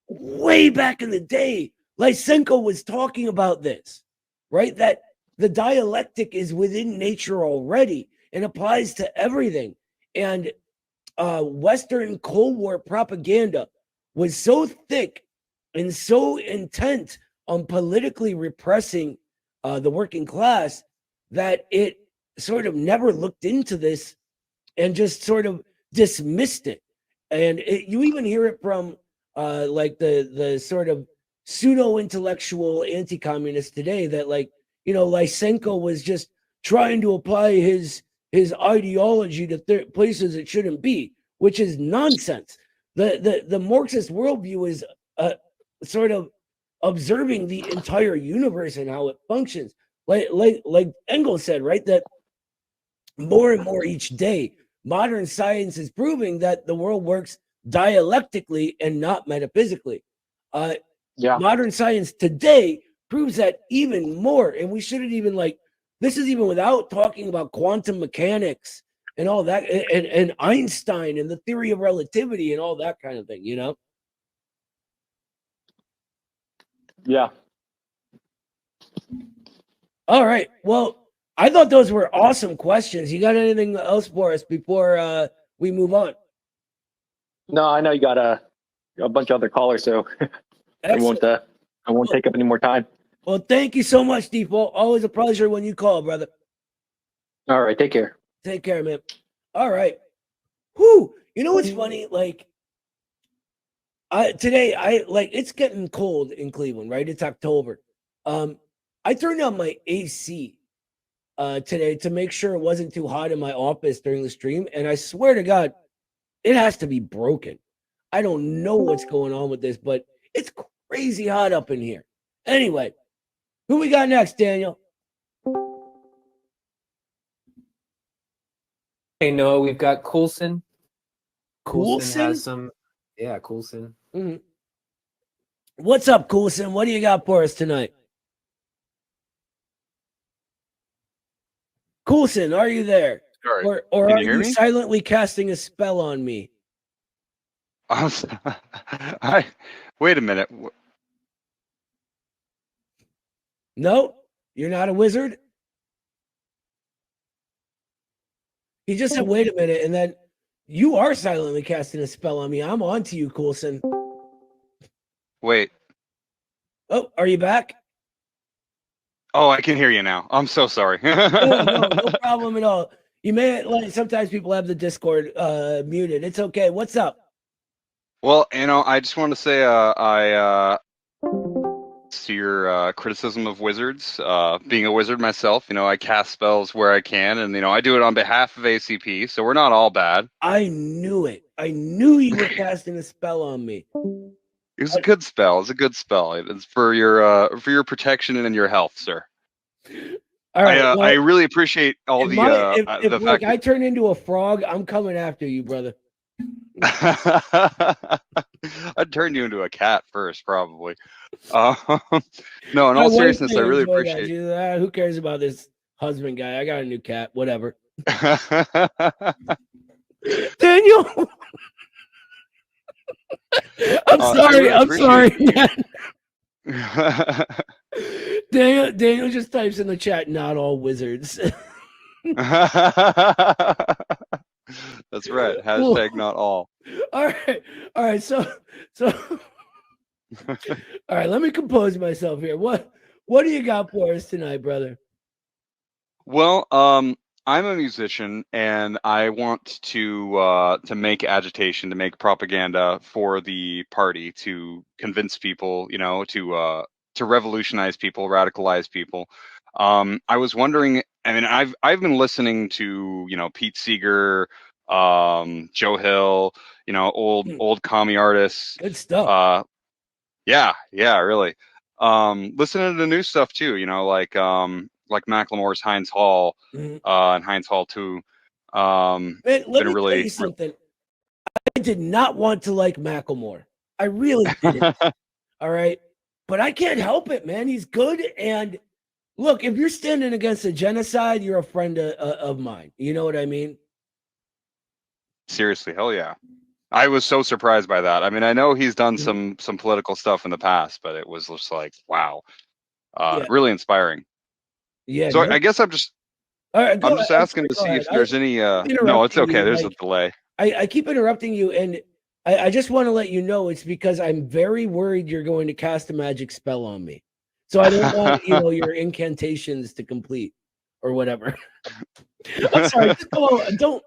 way back in the day, Lysenko was talking about this, right? That the dialectic is within nature already and applies to everything. And Western Cold War propaganda was so thick and so intent on politically repressing the working class that it sort of never looked into this and just sort of dismissed it. And you even hear it from like the sort of pseudo-intellectual anti-communists today that, like, Lysenko was just trying to apply his ideology to places it shouldn't be, which is nonsense. The Marxist worldview is sort of observing the entire universe and how it functions. Like Engels said, right, that more and more each day, modern science is proving that the world works dialectically and not metaphysically. Modern science today proves that even more, and we shouldn't even, like, this is even without talking about quantum mechanics and all that, and Einstein and the theory of relativity and all that kind of thing, Yeah. All right. Well, I thought those were awesome questions. You got anything else for us before we move on? No, I know you got a bunch of other callers, so I won't take up any more time. Well, thank you so much, Default. Always a pleasure when you call, brother. All right, take care. Take care, man. All right. Whew. You know what's funny? Like, today, it's getting cold in Cleveland, right? It's October. I turned on my AC today to make sure it wasn't too hot in my office during the stream, and I swear to God, it has to be broken. I don't know what's going on with this, but it's crazy hot up in here. Anyway, who we got next, Daniel? Hey, Noah, we've got Coulson. Coulson has some. Yeah, Coulson. Mm-hmm. What's up, Coulson? What do you got for us tonight? Coulson, are you there? Sorry. Or Can are you hear you me? silently casting a spell on me? Wait a minute. No, you're not a wizard. He just said, wait a minute, and then you are silently casting a spell on me. I'm on to you, Coulson. Wait. Oh, are you back? Oh, I can hear you now. I'm so sorry. No problem at all. You may, like, sometimes people have the Discord muted. It's okay. What's up? Well, I just want to say I to your criticism of wizards. Being a wizard myself, I cast spells where I can, and I do it on behalf of ACP. So we're not all bad. I knew it. I knew you were casting a spell on me. It was a good spell. It's a good spell. It's for your protection and your health, sir. All right. I really appreciate all if the like fact I turn into a frog, I'm coming after you, brother. I'd turn you into a cat first, probably. No, in all My wife seriousness, may I really enjoy that. appreciate. She's like, who cares about this husband guy? I got a new cat. Whatever. Daniel. I'm sorry. I'm sorry, man. Daniel just types in the chat, not all wizards. That's right. Hashtag not all. All right. So all right, let me compose myself here. What do you got for us tonight, brother? Well, I'm a musician, and I want to make agitation, to make propaganda for the party, to convince people, to revolutionize people, radicalize people. I was wondering. I mean, I've been listening to Pete Seeger, Joe Hill, old commie artists. Good stuff. Yeah, really. Listening to the new stuff too. Like Macklemore's Heinz Hall, and Heinz Hall 2. Man, let me tell you something. I did not want to like Macklemore. I really didn't. All right. But I can't help it, man. He's good. And look, if you're standing against a genocide, you're a friend of mine. You know what I mean? Seriously, hell yeah. I was so surprised by that. I mean, I know he's done some political stuff in the past, but it was just like, wow. Really inspiring. Yeah. So I guess I'm just asking to see if there's any no, it's okay. There's a delay. I keep interrupting you, and I just want to let you know it's because I'm very worried you're going to cast a magic spell on me. So I don't want your incantations to complete or whatever. I'm sorry. Just go on. Don't.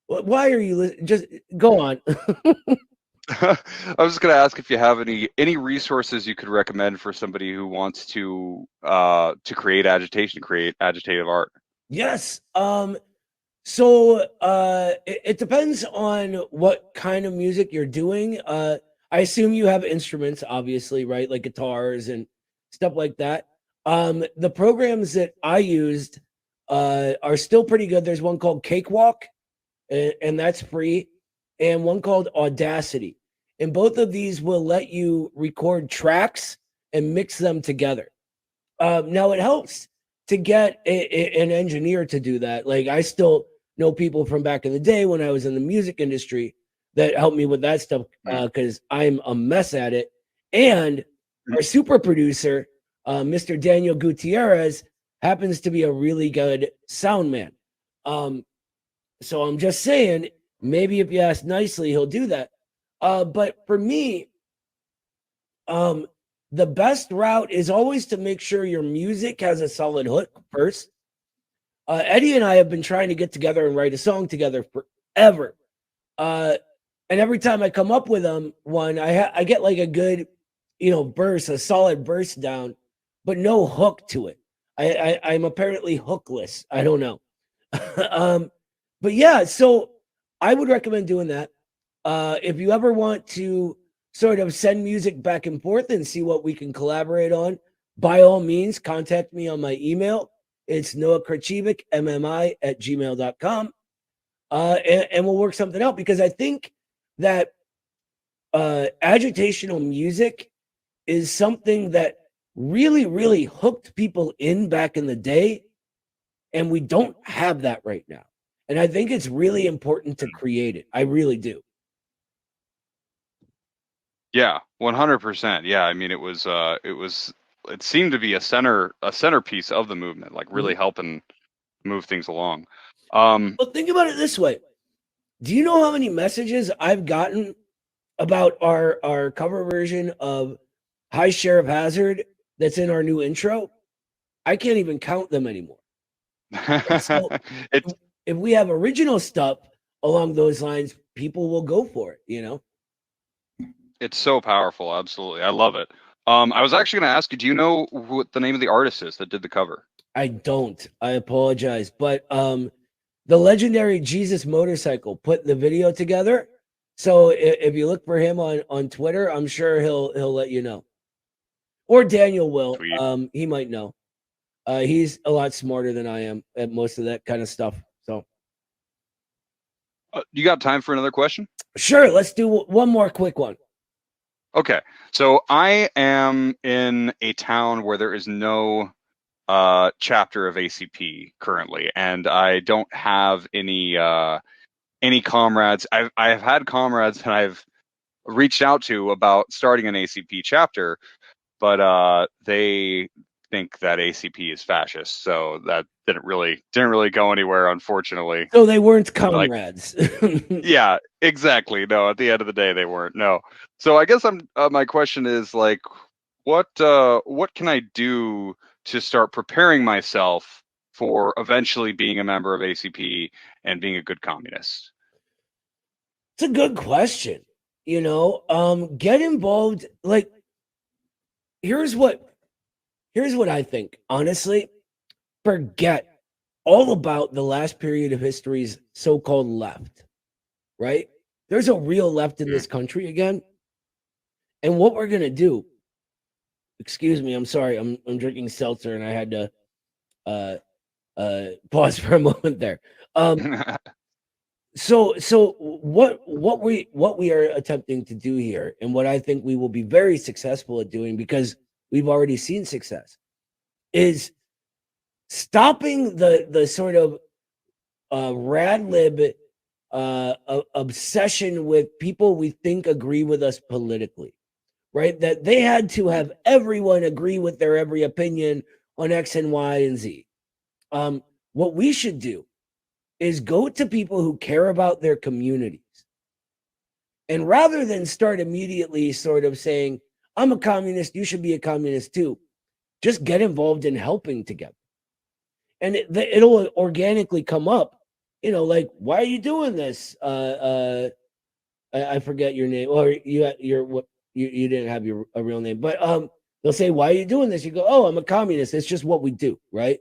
Why are you just go on? I was just going to ask if you have any resources you could recommend for somebody who wants to create agitation, create agitative art. Yes. So it depends on what kind of music you're doing. I assume you have instruments, obviously, right? Like guitars and stuff like that. The programs that I used are still pretty good. There's one called Cakewalk, and that's free, and one called Audacity. And both of these will let you record tracks and mix them together. Now it helps to get an engineer to do that. Like I still know people from back in the day when I was in the music industry that helped me with that stuff because I'm a mess at it. And our super producer, Mr. Daniel Gutierrez, happens to be a really good sound man. So I'm just saying, maybe if you ask nicely, he'll do that. But for me, the best route is always to make sure your music has a solid hook first. Eddie and I have been trying to get together and write a song together forever. And every time I come up with one, I get like a good, verse, a solid verse down, but no hook to it. I'm apparently hookless. I don't know. But yeah, so I would recommend doing that. If you ever want to sort of send music back and forth and see what we can collaborate on, by all means, contact me on my email. It's noahkarchevik, mmi@gmail.com. And we'll work something out because I think that agitational music is something that really, really hooked people in back in the day. And we don't have that right now. And I think it's really important to create it. I really do. Yeah, 100%. Yeah, I mean, it seemed to be a centerpiece of the movement, like really helping move things along. Well, think about it this way. Do you know how many messages I've gotten about our cover version of High Sheriff Hazard that's in our new intro? I can't even count them anymore. So if we have original stuff along those lines, people will go for it, It's so powerful. Absolutely. I love it. I was actually going to ask you, do you know what the name of the artist is that did the cover? I don't. I apologize, but the legendary Jesus Motorcycle put the video together. So if you look for him on Twitter, I'm sure he'll let you know. Or Daniel will. Sweet. He might know. He's a lot smarter than I am at most of that kind of stuff. So You got time for another question? sure, let's do one more quick one. Okay, so I am in a town where there is no chapter of ACP currently, and I don't have any comrades. I have had comrades that I've reached out to about starting an ACP chapter, but they think that ACP is fascist, so that didn't really go anywhere, unfortunately. So they weren't comrades. Yeah, exactly. No, at the end of the day, they weren't. No. So I guess my question is like, what can I do to start preparing myself for eventually being a member of ACP and being a good communist? It's a good question. Get involved. Like, here's what I think. Honestly, forget all about the last period of history's so-called left, right? There's a real left in this country again. And what we're going to do, excuse me, I'm sorry, I'm drinking seltzer and I had to pause for a moment there. So what we are attempting to do here, and what I think we will be very successful at doing, because we've already seen success, is stopping the sort of rad lib obsession with people we think agree with us politically, right? That they had to have everyone agree with their every opinion on X and Y and Z. What we should do is go to people who care about their communities. And rather than start immediately sort of saying, I'm a communist, you should be a communist too, just get involved in helping together. And it'll organically come up, like, why are you doing this? I forget your name, or you didn't have a real name, but they'll say, why are you doing this? You go, oh, I'm a communist. It's just what we do, right?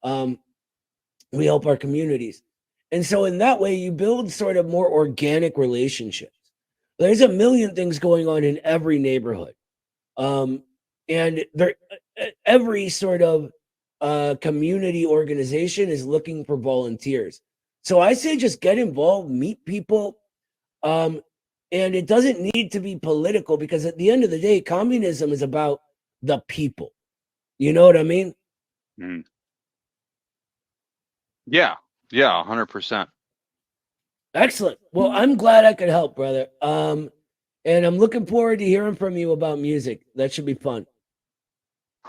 We help our communities. And so in that way, you build sort of more organic relationships. There's a million things going on in every neighborhood. And every sort of community organization is looking for volunteers. So I say just get involved, meet people. And it doesn't need to be political, because at the end of the day, communism is about the people. You know what I mean? Mm. Yeah, 100%. Excellent. Well, I'm glad I could help, brother. And I'm looking forward to hearing from you about music. That should be fun.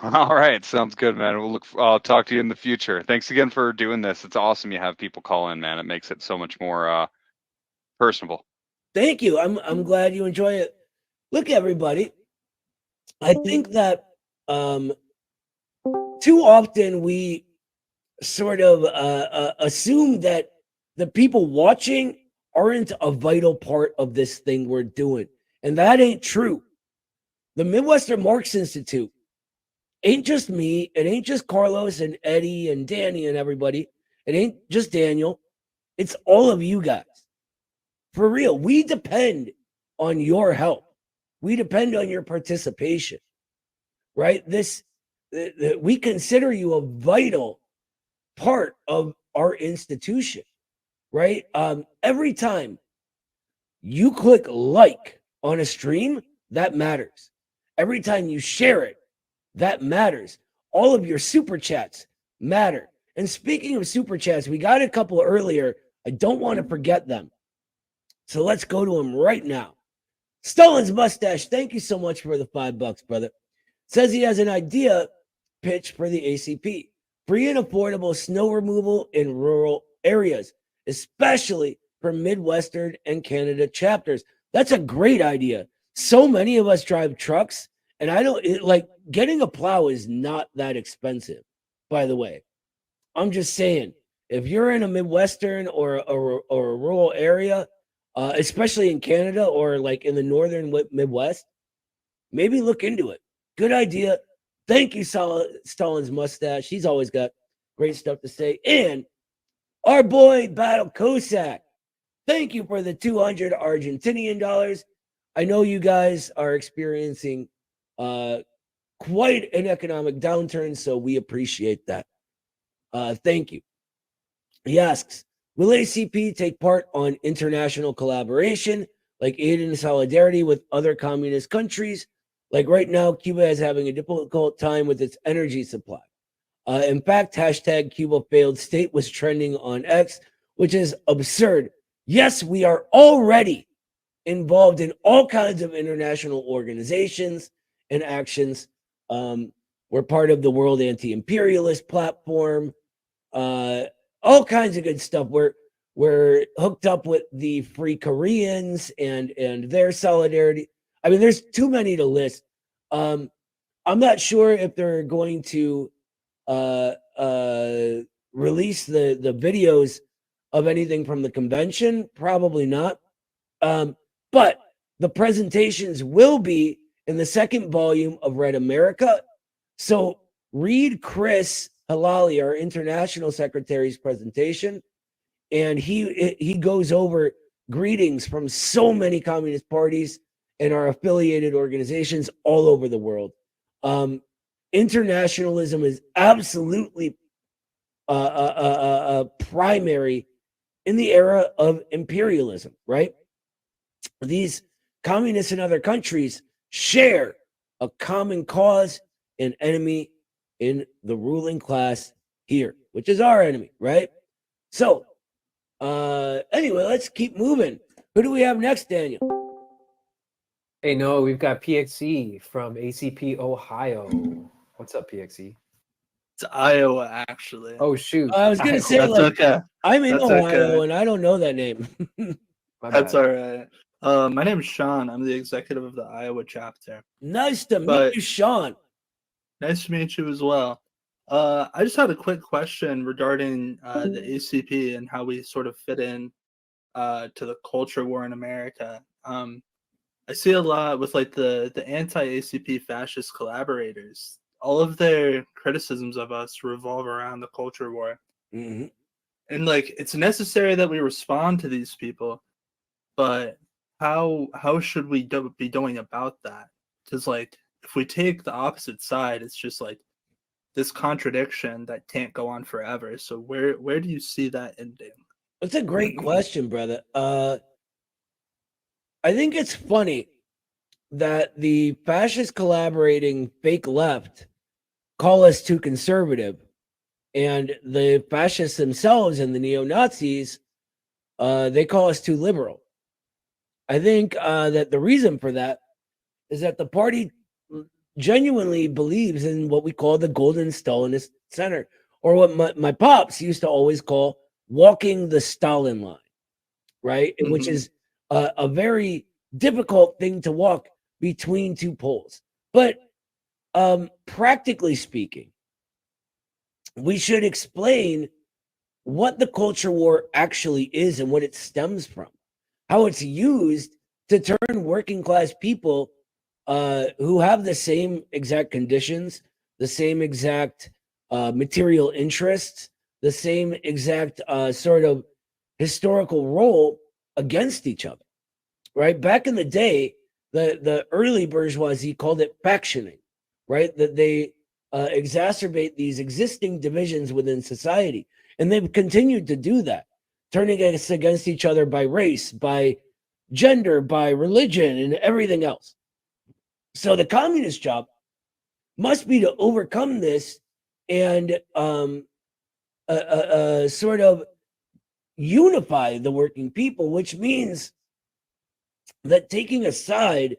All right, sounds good, man. I'll talk to you in the future. Thanks again for doing this. It's awesome you have people call in, man. It makes it so much more personable. Thank you. I'm glad you enjoy it. Look, everybody, I think that too often we sort of assume that the people watching aren't a vital part of this thing we're doing. And that ain't true. The Midwestern Marx Institute ain't just me. It ain't just Carlos and Eddie and Danny and everybody. It ain't just Daniel. It's all of you guys. For real, we depend on your help. We depend on your participation, right? We consider you a vital part of our institution, right? Every time you click like on a stream, that matters. Every time you share it, that matters. All of your super chats matter. And speaking of super chats, we got a couple earlier. I don't want to forget them. So let's go to him right now. Stolen's Mustache, thank you so much for the $5, brother. Says he has an idea pitch for the ACP. Free and affordable snow removal in rural areas, especially for Midwestern and Canada chapters. That's a great idea. So many of us drive trucks, and getting a plow is not that expensive, by the way. I'm just saying, if you're in a Midwestern or a rural area, especially in Canada or like in the northern Midwest, maybe look into it. Good idea. Thank you, Stalin's mustache. He's always got great stuff to say. And our boy, Battle Cossack. Thank you for the 200 Argentinian dollars. I know you guys are experiencing quite an economic downturn, so we appreciate that. Thank you. He asks, will ACP take part on international collaboration, like aid and solidarity with other communist countries? Like right now, Cuba is having a difficult time with its energy supply. In fact, hashtag Cuba failed state was trending on X, which is absurd. Yes, we are already involved in all kinds of international organizations and actions. We're part of the World Anti-Imperialist platform, all kinds of good stuff. We're hooked up with the Free Koreans and their solidarity. I mean, there's too many to list. I'm not sure if they're going to release the videos of anything from the convention. Probably not. But the presentations will be in the second volume of Red America. So read Chris Halali, our international secretary's presentation, and he goes over greetings from so many communist parties and our affiliated organizations all over the world. Internationalism is absolutely primary in the era of imperialism, right? These communists in other countries share a common cause and enemy in the ruling class here, which is our enemy, right? So, anyway, let's keep moving. Who do we have next, Daniel? Hey, no, we've got PXE from ACP Ohio. What's up, PXE? It's Iowa, actually. Oh, shoot. I was gonna say, That's like, okay. I'm in That's Ohio okay. and I don't know that name. My That's bad. all right. My name is Sean. I'm the executive of the Iowa chapter. Nice to meet But- you, Sean. Nice to meet you as well. I just had a quick question regarding the ACP and how we sort of fit in to the culture war in America. I see a lot with like the anti-ACP fascist collaborators. All of their criticisms of us revolve around the culture war. Mhm. And like it's necessary that we respond to these people, but how should we be doing about that? Because like if we take the opposite side, it's just like this contradiction that can't go on forever. So where do you see that ending? That's a great question, brother. I think it's funny that the fascist collaborating fake left call us too conservative, and the fascists themselves and the neo-Nazis, they call us too liberal. I think that the reason for that is that the party genuinely believes in what we call the golden Stalinist center, or what my pops used to always call walking the Stalin line, right? Which is a very difficult thing to walk between two poles. But practically speaking, we should explain what the culture war actually is and what it stems from, how it's used to turn working class people who have the same exact conditions, the same exact material interests, the same exact sort of historical role against each other, right? Back in the day, the early bourgeoisie called it factioning, right? That they exacerbate these existing divisions within society. And they've continued to do that, turning us against each other by race, by gender, by religion, and everything else. So the communist job must be to overcome this and sort of unify the working people, which means that taking a side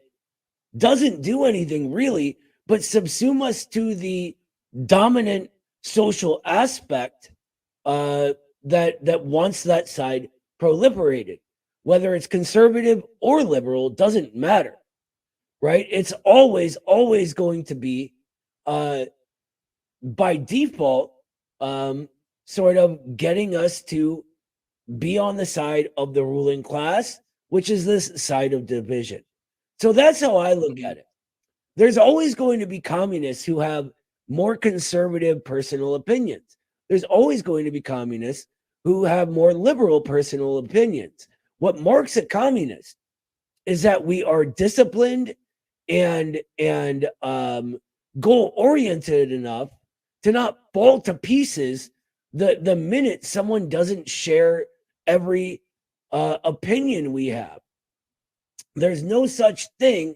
doesn't do anything really, but subsume us to the dominant social aspect that wants that side proliferated. Whether it's conservative or liberal doesn't matter, right? It's always going to be by default sort of getting us to be on the side of the ruling class, which is this side of division. So that's how I look at it. There's always going to be communists who have more conservative personal opinions. There's always going to be communists who have more liberal personal opinions. What marks a communist is that we are disciplined and goal oriented enough to not fall to pieces the minute someone doesn't share every opinion we have. There's no such thing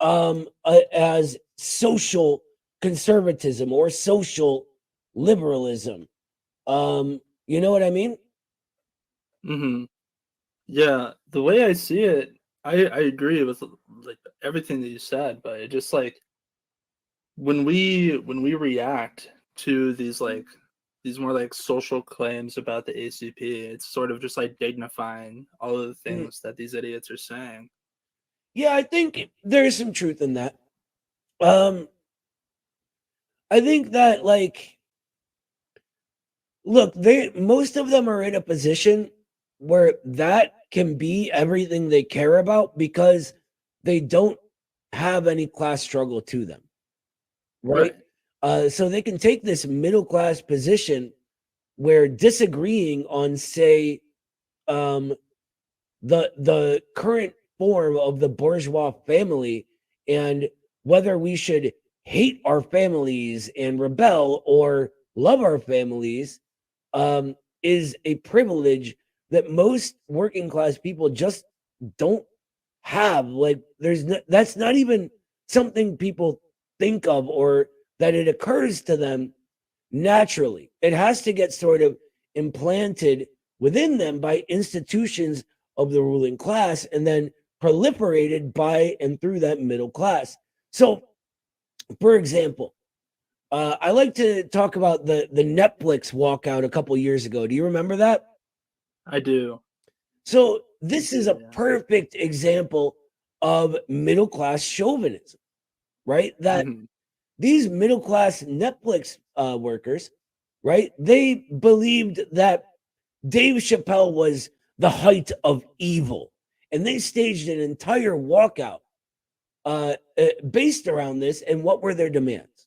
as social conservatism or social liberalism. You know what I mean? Mm-hmm. Yeah, the way I see it, I agree with like everything that you said, but it just like when we react to these more like social claims about the ACP, it's sort of just like dignifying all of the things that these idiots are saying. Yeah, I think there's some truth in that. I think that like, look, most of them are in a position where that can be everything they care about because they don't have any class struggle to them, right? So they can take this middle class position where disagreeing on, say, the current form of the bourgeois family and whether we should hate our families and rebel or love our families is a privilege that most working class people just don't have. Like that's not even something people think of or that it occurs to them naturally. It has to get sort of implanted within them by institutions of the ruling class and then proliferated by and through that middle class. So, for example, I like to talk about the Netflix walkout a couple years ago. Do you remember that? I do. So this is a perfect example of middle class chauvinism, right? That these middle class Netflix workers, right? They believed that Dave Chappelle was the height of evil, and they staged an entire walkout based around this. And what were their demands?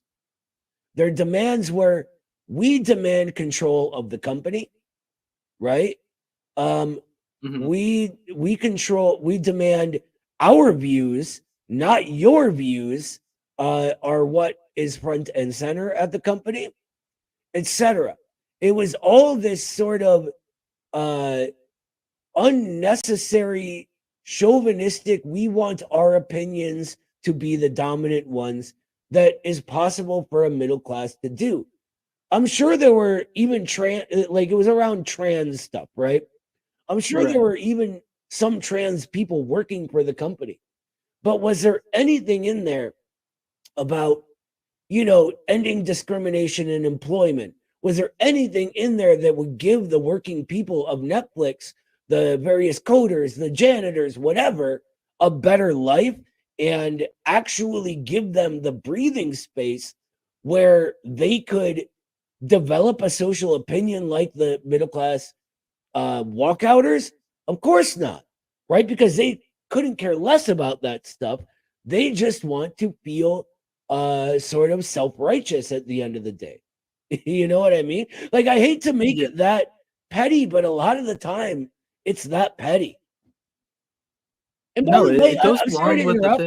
Their demands were, we demand control of the company, right? We demand our views, not your views, are what is front and center at the company, etc. It was all this sort of unnecessary chauvinistic, we want our opinions to be the dominant ones that is possible for a middle class to do. I'm sure there were even it was around trans stuff, right? I'm sure there were even some trans people working for the company. But was there anything in there about, ending discrimination in employment? Was there anything in there that would give the working people of Netflix, the various coders, the janitors, whatever, a better life and actually give them the breathing space where they could develop a social opinion like the middle class walkouters? Of course not, right? Because they couldn't care less about that stuff. They just want to feel sort of self-righteous at the end of the day. You know what I mean? Like, I hate to make it that petty, but a lot of the time it's that petty. And by the way, I'm sorry to interrupt.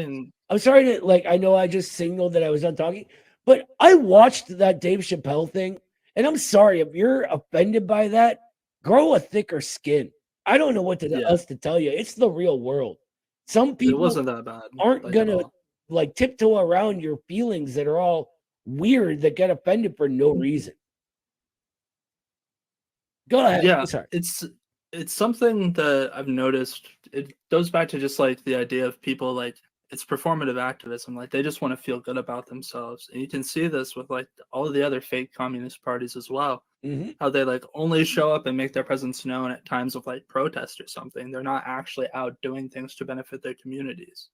I'm sorry to, I know I just signaled that I was done talking, but I watched that Dave Chappelle thing, and I'm sorry if you're offended by that, grow a thicker skin. I don't know what else to tell you. It's the real world. Some people wasn't that bad. Aren't gonna tiptoe around your feelings that are all weird that get offended for no reason. Go ahead. Yeah, I'm sorry. It's something that I've noticed. It goes back to just like the idea of people it's performative activism. Like they just want to feel good about themselves. And you can see this with all of the other fake communist parties as well. How they only show up and make their presence known at times of protest or something. They're not actually out doing things to benefit their communities.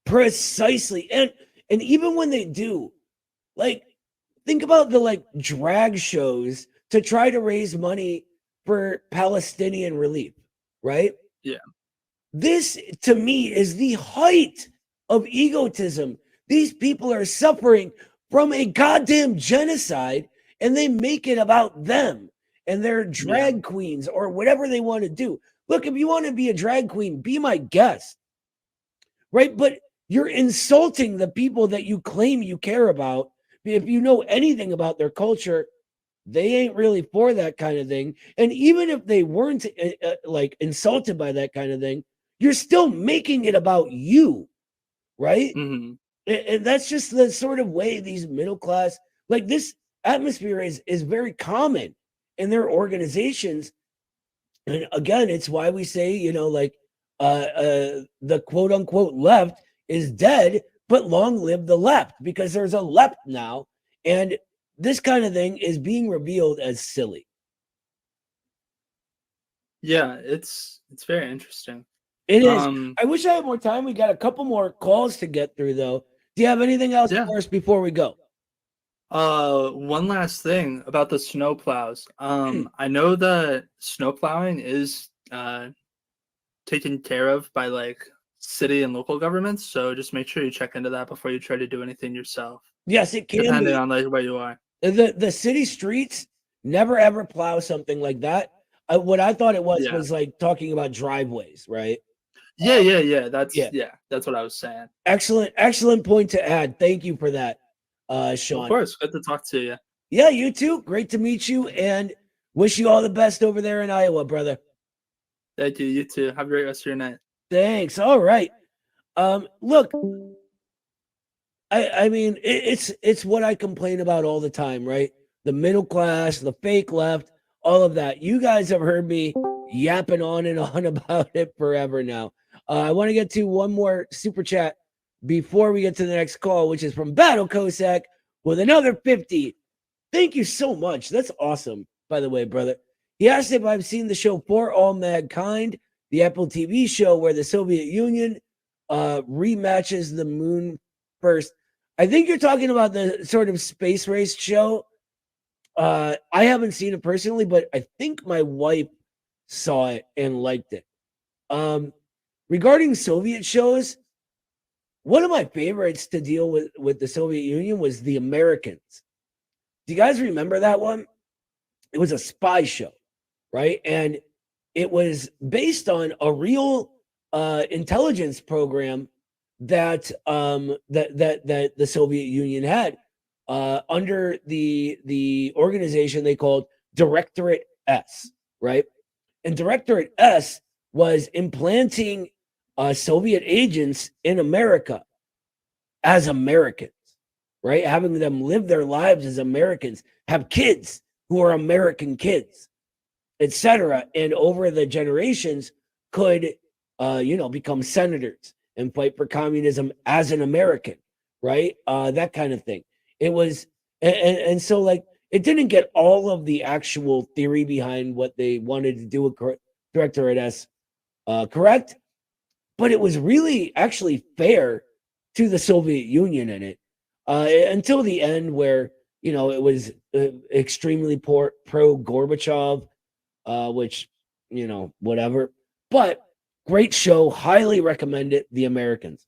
Precisely. And even when they do, think about the drag shows to try to raise money for Palestinian relief, right? Yeah. This to me is the height of egotism. These people are suffering from a goddamn genocide, and they make it about them and their drag queens or whatever they want to do. Look, if you want to be a drag queen, be my guest, right? But you're insulting the people that you claim you care about. If you know anything about their culture, they ain't really for that kind of thing. And even if they weren't like insulted by that kind of thing, you're still making it about you, right? Mm-hmm. And that's just the sort of way these middle class, like this atmosphere is very common in their organizations. And again, it's why we say, you know, like the quote unquote left is dead, but long live the left, because there's a left now. And this kind of thing is being revealed as silly. Yeah, it's very interesting. It is. I wish I had more time. We got a couple more calls to get through, though. Do you have anything else for us before we go? One last thing about the snow plows. I know that snow plowing is taken care of by like city and local governments, so just make sure you check into that before you try to do anything yourself. Yes, it can depending be. on like where you are. The city streets never ever plow something like that. What I thought it was like talking about driveways, right? Yeah. That's what I was saying. Excellent point to add. Thank you for that, Sean. Of course, good to talk to you. Yeah, you too. Great to meet you, and wish you all the best over there in Iowa, brother. Thank you. You too. Have a great rest of your night. Thanks. All right. Look, I mean, it's what I complain about all the time, right? The middle class, the fake left, all of that. You guys have heard me yapping on and on about it forever now. I want to get to one more super chat before we get to the next call, which is from Battle Cossack with another 50. Thank you so much. That's awesome, by the way, brother. He asked if I've seen the show For All Mankind, the Apple TV show where the Soviet Union rematches the moon first. I think you're talking about the sort of space race show. I haven't seen it personally, but I think my wife saw it and liked it. Regarding Soviet shows, one of my favorites to deal with the Soviet Union was The Americans. Do you guys remember that one? It was a spy show, right? And it was based on a real intelligence program that that the Soviet Union had under the organization they called Directorate S, right? And Directorate S was implanting Soviet agents in America as Americans, right? Having them live their lives as Americans, have kids who are American kids, etc. And over the generations could, become senators and fight for communism as an American, right? That kind of thing. It was, and so like, it didn't get all of the actual theory behind what they wanted to do with Directorate S correct, but it was really actually fair to the Soviet Union in it until the end where, it was extremely pro Gorbachev, which, whatever. But great show. Highly recommend it. The Americans.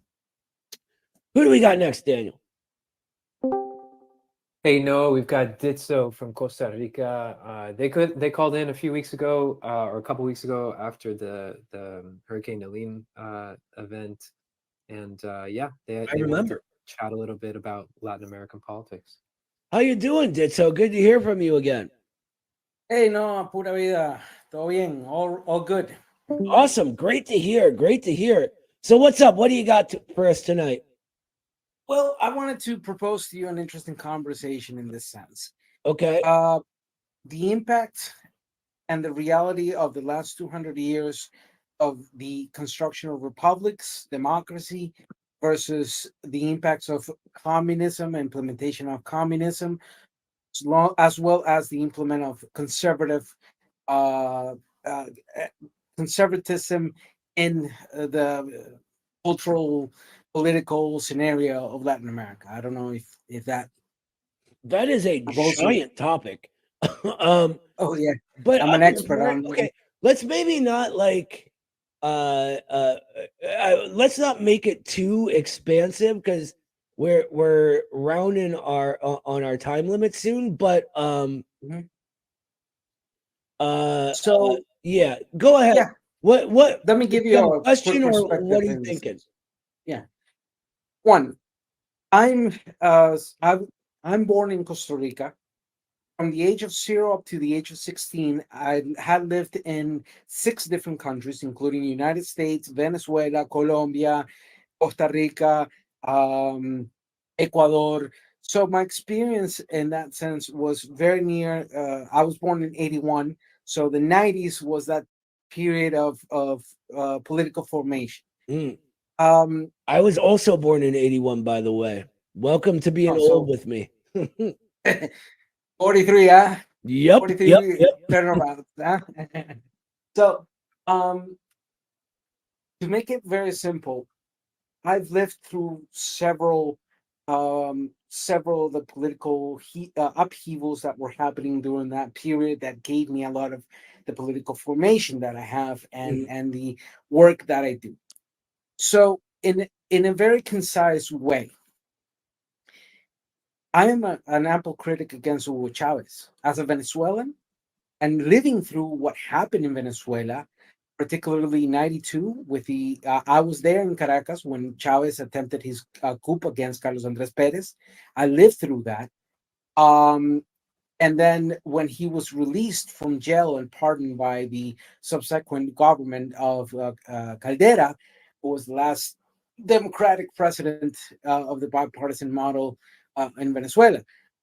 Who do we got next, Daniel? Hey, no, we've got Ditso from Costa Rica. They called in a few weeks ago, or a couple weeks ago after the Hurricane Helene event, and they remember chat a little bit about Latin American politics. How you doing, Ditso? Good to hear from you again. Hey, no, pura vida, todo bien, all good. Awesome, great to hear. So what's up? What do you got for us tonight? Well, I wanted to propose to you an interesting conversation in this sense. Okay. The impact and the reality of the last 200 years of the construction of republics, democracy, versus the impacts of communism, implementation of communism, as well as the implement of conservatism in the cultural, political scenario of Latin America. I don't know if that is a giant topic. Oh yeah, but I'm an expert on. Okay, let's maybe not like let's not make it too expansive, because we're rounding our on our time limit soon, but Mhm. So yeah, go ahead. yeah, What let me give do you have a a quick question, or perspective. what are you in this thinking? case. Yeah, one, I'm uh I'm I'm born in Costa Rica. From the age of 0 up to the age of 16, I had lived in 6 different countries, including United States, Venezuela, Colombia, Costa Rica, um, Ecuador. So my experience in that sense was very near. I was born in 81, so the 90s was that period of political formation. Mm. Um, I was also born in 81, by the way. Welcome to being old so with me. 43, huh? Yep, 43 yep. turnabout. Huh? So, to make it very simple, I've lived through several of the political upheavals that were happening during that period that gave me a lot of the political formation that I have Mhm. and the work that I do. So, in a very concise way, I am an ample critic against Hugo Chavez as a Venezuelan and living through what happened in Venezuela, particularly 92 with the I was there in Caracas when Chavez attempted his coup against Carlos Andres Perez. I lived through that. Um, and then when he was released from jail and pardoned by the subsequent government of Caldera, who was the last democratic president of the bipartisan model in Venezuela.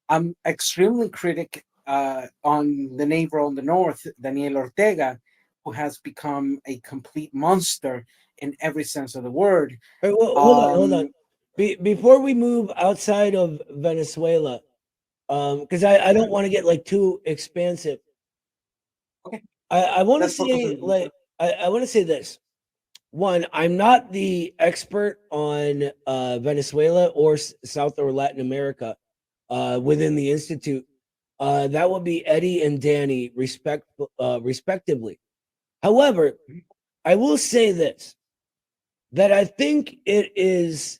I'm extremely critic on the neighbor on the north, Daniel Ortega, who has become a complete monster in every sense of the word. All right, well, hold on. Before we move outside of Venezuela, because I don't want to get like too expansive. Okay, I want to let's focus say on like I want to say this. One, I'm not the expert on Venezuela or South or Latin America within the institute. That would be Eddie and Danny, respectively. However, I will say this: that I think it is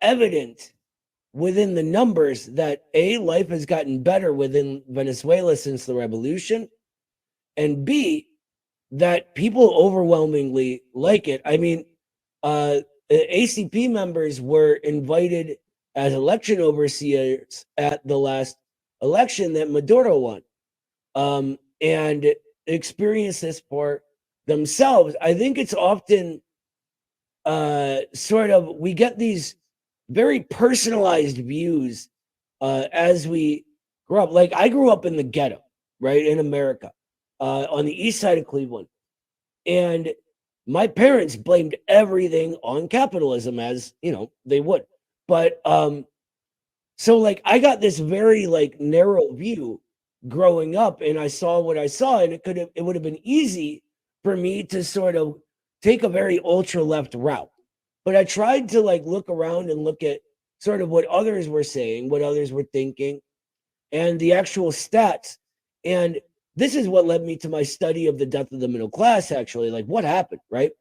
evident within the numbers that life has gotten better within Venezuela since the revolution, and B, that people overwhelmingly like it. I mean, ACP members were invited as election overseers at the last election that Maduro won, and experience this for themselves. I think it's often sort of we get these very personalized views as we grow up. Like I grew up in the ghetto, right, in America, on the east side of Cleveland. And my parents blamed everything on capitalism, as you know they would. But so like I got this very like narrow view growing up, and I saw what I saw, and it would have been easy for me to sort of take a very ultra left route. But I tried to like look around and look at sort of what others were saying, what others were thinking, and the actual stats. And this is what led me to my study of the death of the middle class, actually, like what happened, right?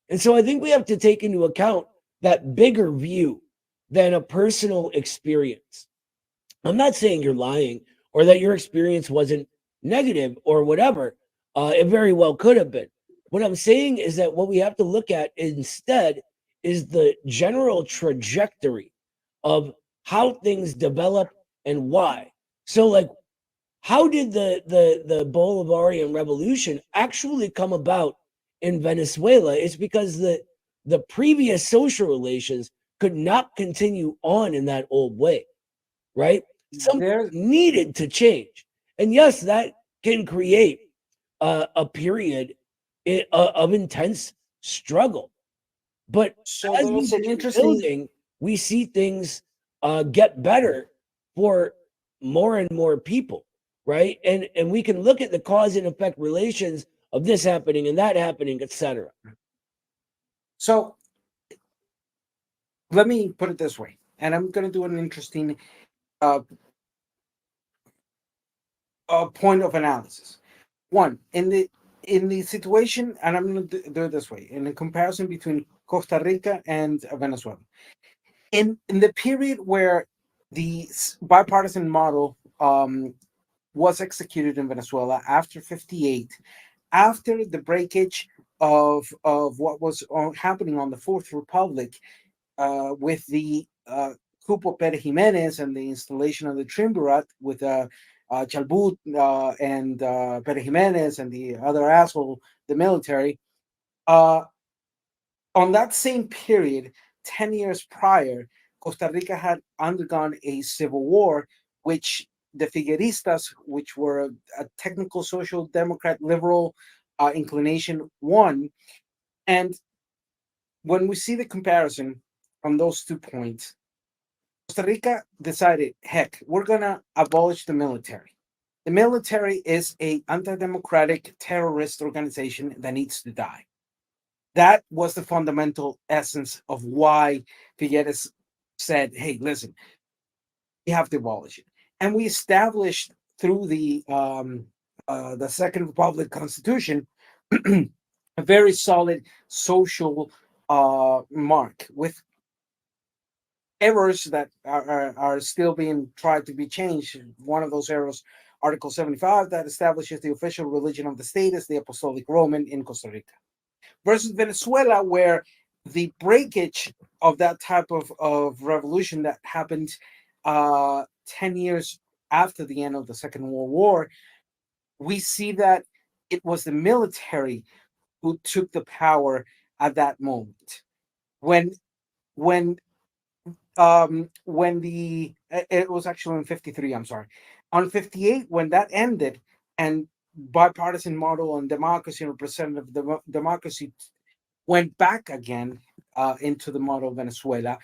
And so I think we have to take into account that bigger view than a personal experience. I'm not saying you're lying or that your experience wasn't negative or whatever. It very well could have been. What I'm saying is that what we have to look at instead is the general trajectory of how things develop and why. So, like, how did the Bolivarian Revolution actually come about in Venezuela? It's because the previous social relations could not continue on in that old way, right? Something there. needed to change, and yes, that can create a period of intense struggle. But So as we there's an keep interesting. building, we see things get better for more and more people, right? And we can look at the cause and effect relations of this happening and that happening, etc. So let me put it this way, and I'm going to do an interesting uh, point of analysis. One, in the situation, and I'm going to do it this way, in the comparison between Costa Rica and Venezuela. in the period where the bipartisan model was executed in Venezuela after 58, after the breakage of what was happening on the Fourth Republic, with the coup of Pérez Jiménez and the installation of the Triumvirate with Chalbut and Pérez Jiménez and the other asshole, the military. On that same period, 10 years prior, Costa Rica had undergone a civil war, which the Figueristas, which were a technical social democrat liberal inclination, won. And when we see the comparison on those 2 points, Costa Rica decided, heck, we're going to abolish the military. The military is an anti-democratic terrorist organization that needs to die. That was the fundamental essence of why Figueres said, hey, listen, we have to abolish it. And we established through the Second Republic Constitution a very solid social mark with errors that are still being tried to be changed. One of those errors, Article 75, that establishes the official religion of the state as the Apostolic Roman in Costa Rica. Versus Venezuela, where the breakage of that type of revolution that happened 10 years after the end of the Second World War, we see that it was the military who took the power at that moment. When the it was actually in 53, I'm sorry. On 58, when that ended and bipartisan model and democracy and representative democracy went back again into the model of Venezuela,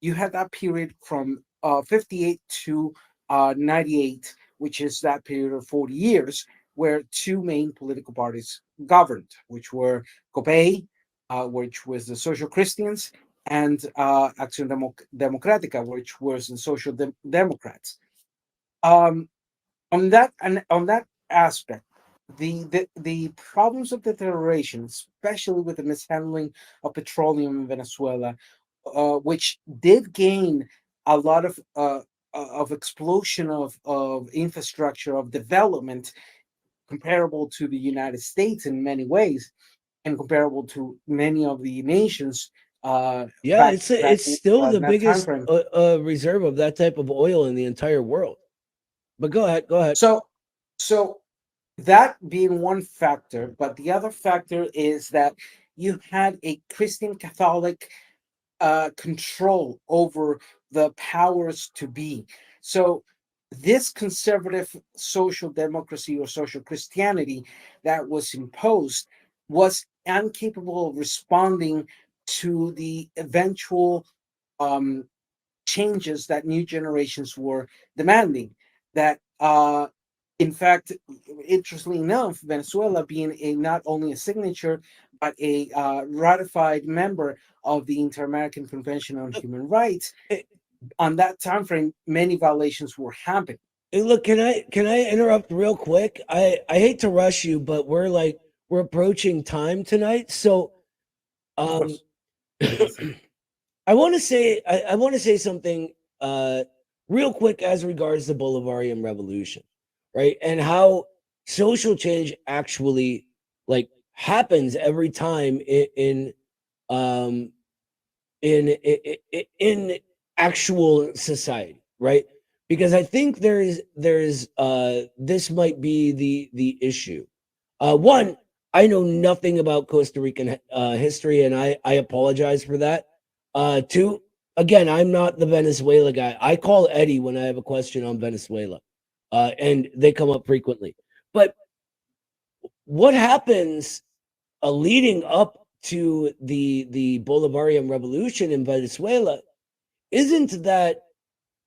you had that period from 58 to 98, which is that period of 40 years, where 2 main political parties governed, which were COPEI, which was the Social Christians, and Acción Democrática, which was the Social Democrats. On that aspect, the problems of deterioration, especially with the mishandling of petroleum in Venezuela, which did gain a lot of explosion of infrastructure, of development, comparable to the United States in many ways, and comparable to many of the nations. Yeah, it's still the that biggest timeframe. reserve of that type of oil in the entire world. But go ahead. So that being one factor, but the other factor is that you had a Christian Catholic control over the powers to be. So this conservative social democracy or social Christianity that was imposed was incapable of responding to the eventual changes that new generations were demanding. That in fact, interestingly enough, Venezuela being not only a signature but a ratified member of the Inter-American Convention on Human Rights, on that time frame, many violations were happening. Hey, look, can I interrupt real quick? I hate to rush you, but we're approaching time tonight, so I want to say something real quick as regards the Bolivarian Revolution, right? And how social change actually happens every time in actual society, right? Because I think there's this might be the issue. One, I know nothing about Costa Rican history, and I apologize for that. Two, again, I'm not the Venezuela guy. I call Eddie when I have a question on Venezuela, and they come up frequently. But what happens leading up to the Bolivarian Revolution in Venezuela isn't that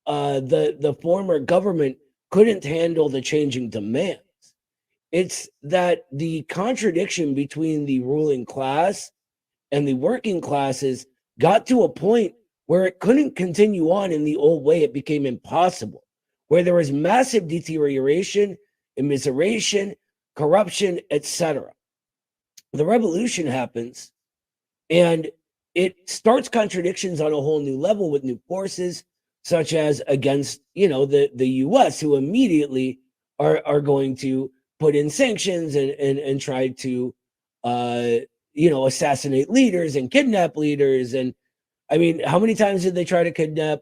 the former government couldn't handle the changing demands. It's that the contradiction between the ruling class and the working classes got to a point where it couldn't continue on in the old way. It became impossible, where there was massive deterioration, immiseration, corruption, etc. The revolution happens, and it starts contradictions on a whole new level with new forces, such as against, the US, who immediately are going to put in sanctions and try to assassinate leaders and kidnap leaders. And I mean, how many times did they try to kidnap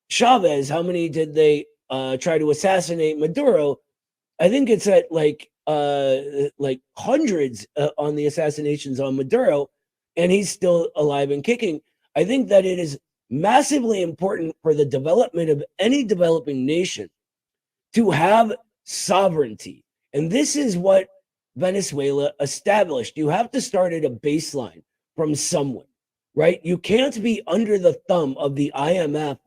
Chavez? How many did they try to assassinate Maduro? I think it's at like hundreds on the assassinations on Maduro, and he's still alive and kicking. I think that it is massively important for the development of any developing nation to have sovereignty. And this is what Venezuela established. You have to start at a baseline from somewhere, right? You can't be under the thumb of the IMF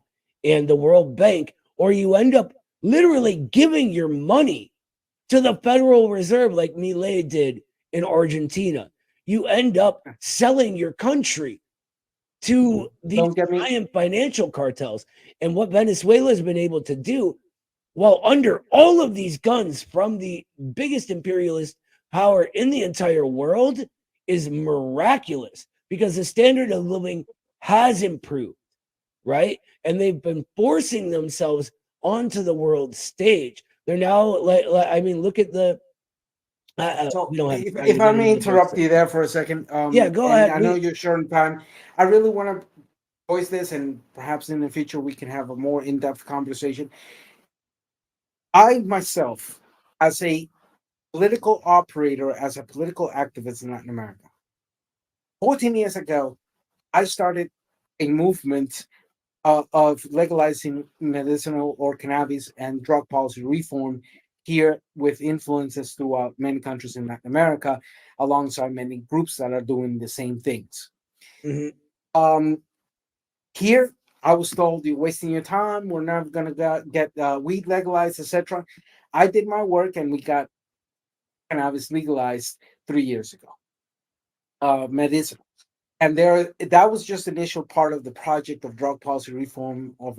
and the World Bank, or you end up literally giving your money to the Federal Reserve like Milei did in Argentina. You end up selling your country to these giant financial cartels. And what Venezuela has been able to do, while under all of these guns from the biggest imperialist power in the entire world, is miraculous, because the standard of living has improved, right? And they've been forcing themselves onto the world stage. They're now look at the. If I may interrupt you there for a second. Yeah, go ahead. I know you're short on time. I really want to voice this, and perhaps in the future we can have a more in-depth conversation. I myself, as a political operator, as a political activist in Latin America, 14 years ago, I started a movement of legalizing medicinal or cannabis and drug policy reform here, with influences throughout many countries in Latin America, alongside many groups that are doing the same things. Mm-hmm. Here, I was told, you're wasting your time. We're not going to get weed legalized, etc. I did my work, and we got cannabis legalized 3 years ago. Medicinal. And that was just initial part of the project of drug policy reform of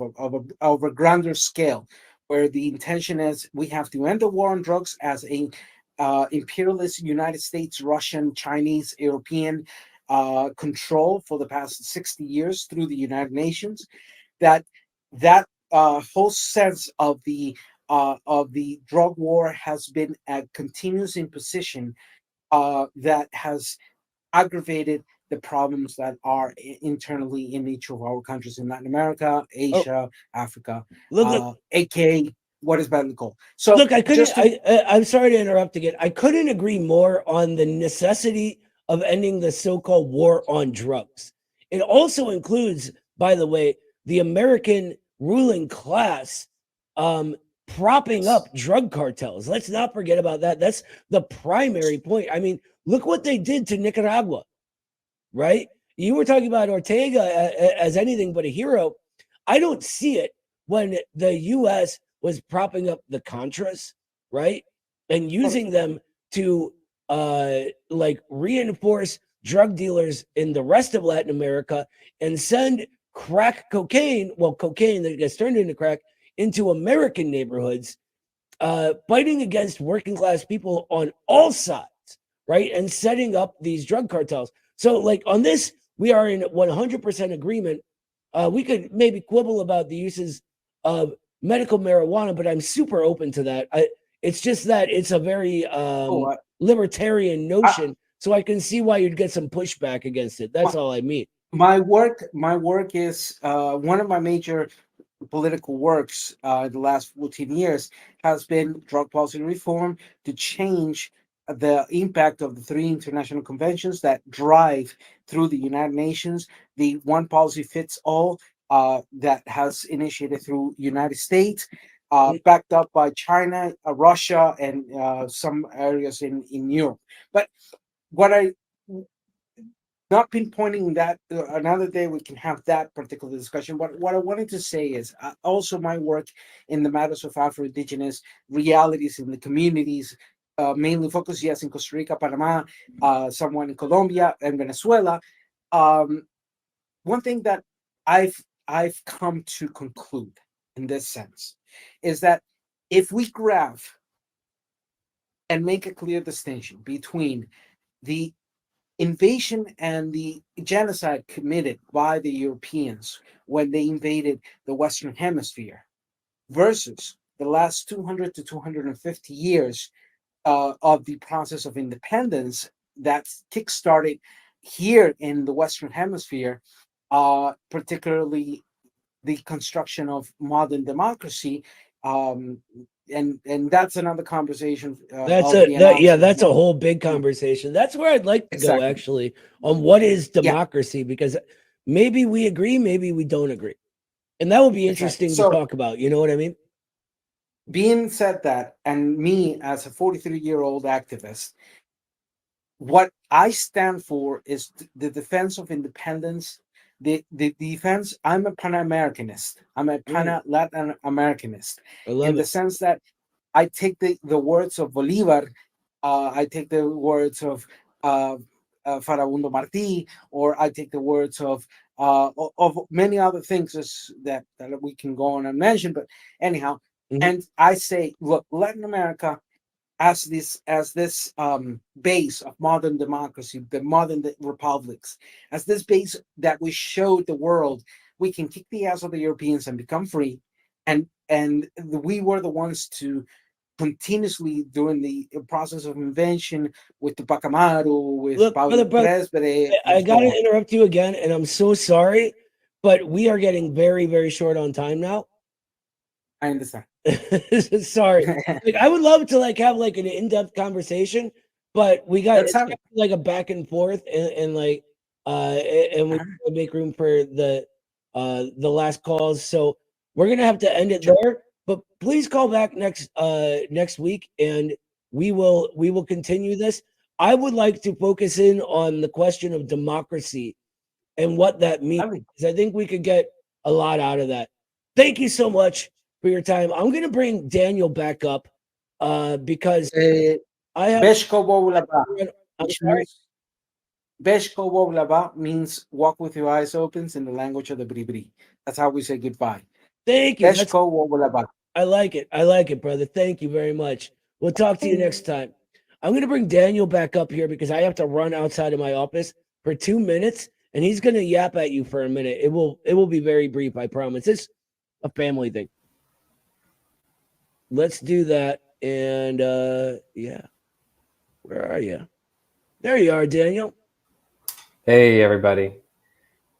a grander scale, where the intention is we have to end the war on drugs as a imperialist United States, Russian, Chinese, European control for the past 60 years through the United Nations. That whole sense of the drug war has been a continuous imposition that has aggravated the problems that are internally in each of our countries in Latin America, Asia, Africa, aka what is badly called. So look, I'm sorry to interrupt again. I couldn't agree more on the necessity of ending the so-called war on drugs. It also includes, by the way, the American ruling class propping up drug cartels. Let's not forget about that. That's the primary point. I mean, look what they did to Nicaragua, right? You were talking about Ortega as anything but a hero. I don't see it when the U.S. was propping up the Contras, right? And using them to reinforce drug dealers in the rest of Latin America and send cocaine that gets turned into crack, into American neighborhoods, fighting against working class people on all sides, right? And setting up these drug cartels. So on this, we are in 100% agreement. We could maybe quibble about the uses of medical marijuana, but I'm super open to that. It's just that it's a very libertarian notion, so I can see why you'd get some pushback against it. That's all I mean. My work is one of my major political works in the last 14 years has been drug policy reform to change the impact of the 3 international conventions that drive through the United Nations, the one policy fits all that has initiated through United States, backed up by China, Russia, and some areas in Europe. But what I not pinpointing that another day we can have that particular discussion. But what I wanted to say is also my work in the matters of Afro-Indigenous realities in the communities, mainly focused, yes, in Costa Rica, Panama, somewhat in Colombia and Venezuela. One thing that I've come to conclude in this sense is that if we graph and make a clear distinction between the invasion and the genocide committed by the Europeans when they invaded the Western Hemisphere versus the last 200 to 250 years of the process of independence that's kickstarted here in the Western Hemisphere, particularly the construction of modern democracy. And that's another conversation. That's of the yeah, analysis. that's a whole big conversation. That's where I'd like to go Exactly. actually on what is Yeah. democracy, because maybe we agree, maybe we don't agree. And that would be Exactly. interesting to So, talk about. You know what I mean? being said that, and me as a 43-year-old activist, what I stand for is the defense of independence, the defense. I'm a Pan-Americanist. I'm a Pan-Latin Americanist I love in the it. sense that I take the words of Bolivar, I take the words of Farabundo Martí, or I take the words of many other things that we can go on and mention. But anyhow, Mhm. and I say, look, Latin America as this base of modern democracy, the modern republics, as this base that we showed the world, we can kick the ass of the Europeans and become free, and we were the ones to continuously during the process of invention with Tupac Amaru, with Look, Paulo brother, Presbere, I and so gotta on. interrupt you again, and I'm so sorry, but we are getting very, very short on time now. I understand. Sorry. Like, I would love to like have like an in-depth conversation, but we got Let's it's have it. like a back and forth, and like and we gotta make room for the last calls. So we're gonna have to end it there. But please call back next week, and we will continue this. I would like to focus in on the question of democracy and what that means, because I think we could get a lot out of that. Thank you so much for your time. I'm going to bring Daniel back up because I have. Beshko Bowlaba, I'm which sorry. means Beshko Bowlaba means walk with your eyes open in the language of the Bribri. That's how we say goodbye. Thank you. Beshko Bowlaba. I like it. I like it, brother. Thank you very much. We'll talk to you next time. I'm going to bring Daniel back up here because I have to run outside of my office for 2 minutes, and he's going to yap at you for a minute. It will be very brief, I promise. It's a family thing. Let's do that. And yeah. Where are you? There you are, Daniel. Hey, everybody.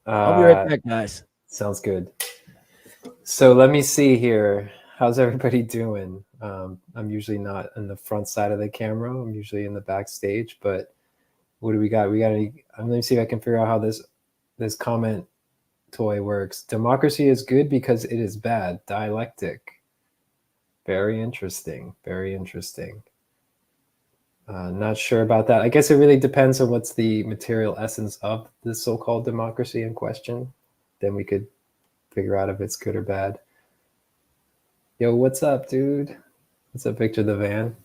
I'll be right back, guys. Sounds good. So let me see here. How's everybody doing? I'm usually not on the front side of the camera. I'm usually in the backstage, but what do we got? Let me see if I can figure out how this comment toy works. Democracy is good because it is bad. Dialectic. Very interesting. Very interesting. Not sure about that. I guess it really depends on what's the material essence of the so-called democracy in question. Then we could figure out if it's good or bad. Yo, what's up, dude? What's up, Victor the Van?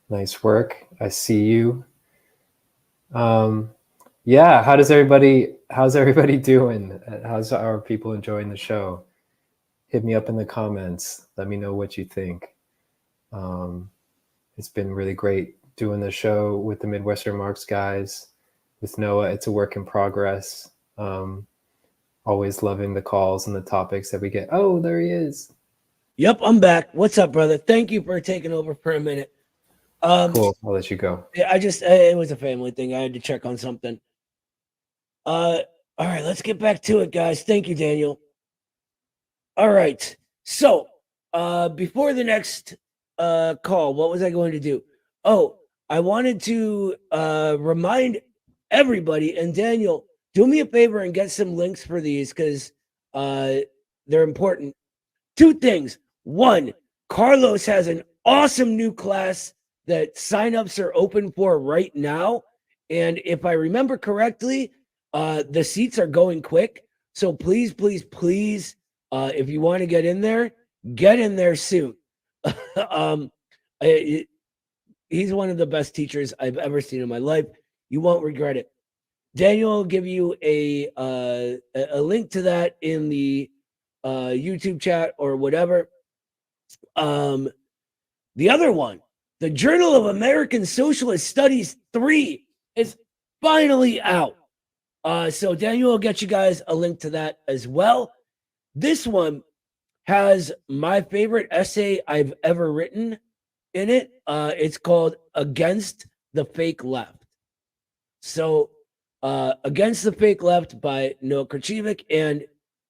Nice work. I see you. Yeah, how's everybody doing? How's our people enjoying the show? Hit me up in the comments. Let me know what you think. It's been really great doing the show with the Midwestern Marx guys, with Noah. It's a work in progress. Always loving the calls and the topics that we get. Oh, there he is. Yep, I'm back. What's up, brother? Thank you for taking over for a minute. Cool. I'll let you go. Yeah, it was a family thing. I had to check on something. All right, let's get back to it, guys. Thank you, Daniel. All right. So, before the next call, what was I going to do? Oh, I wanted to remind everybody, and Daniel, do me a favor and get some links for these because they're important. 2 things. 1, Carlos has an awesome new class that signups are open for right now. And if I remember correctly, the seats are going quick. So please, please, please, if you want to get in there soon. He's one of the best teachers I've ever seen in my life. You won't regret it. Daniel will give you a link to that in the YouTube chat or whatever. The other one, The Journal of American Socialist Studies 3 is finally out. So Daniel will get you guys a link to that as well. This one has my favorite essay I've ever written in it. It's called Against the Fake Left. So Against the Fake Left by Noah Krachevik, and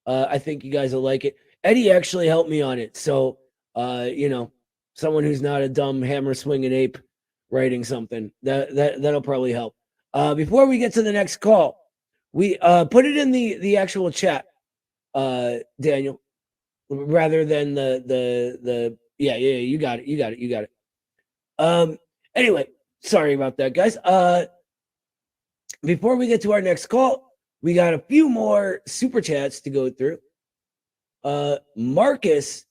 I think you guys will like it. Eddie actually helped me on it. So, someone who's not a dumb hammer swinging ape writing something, that'll probably help. Before we get to the next call, we put it in the actual chat, Daniel, rather than the you got it. Anyway, sorry about that, guys. Before we get to our next call, we got a few more super chats to go through. Marcus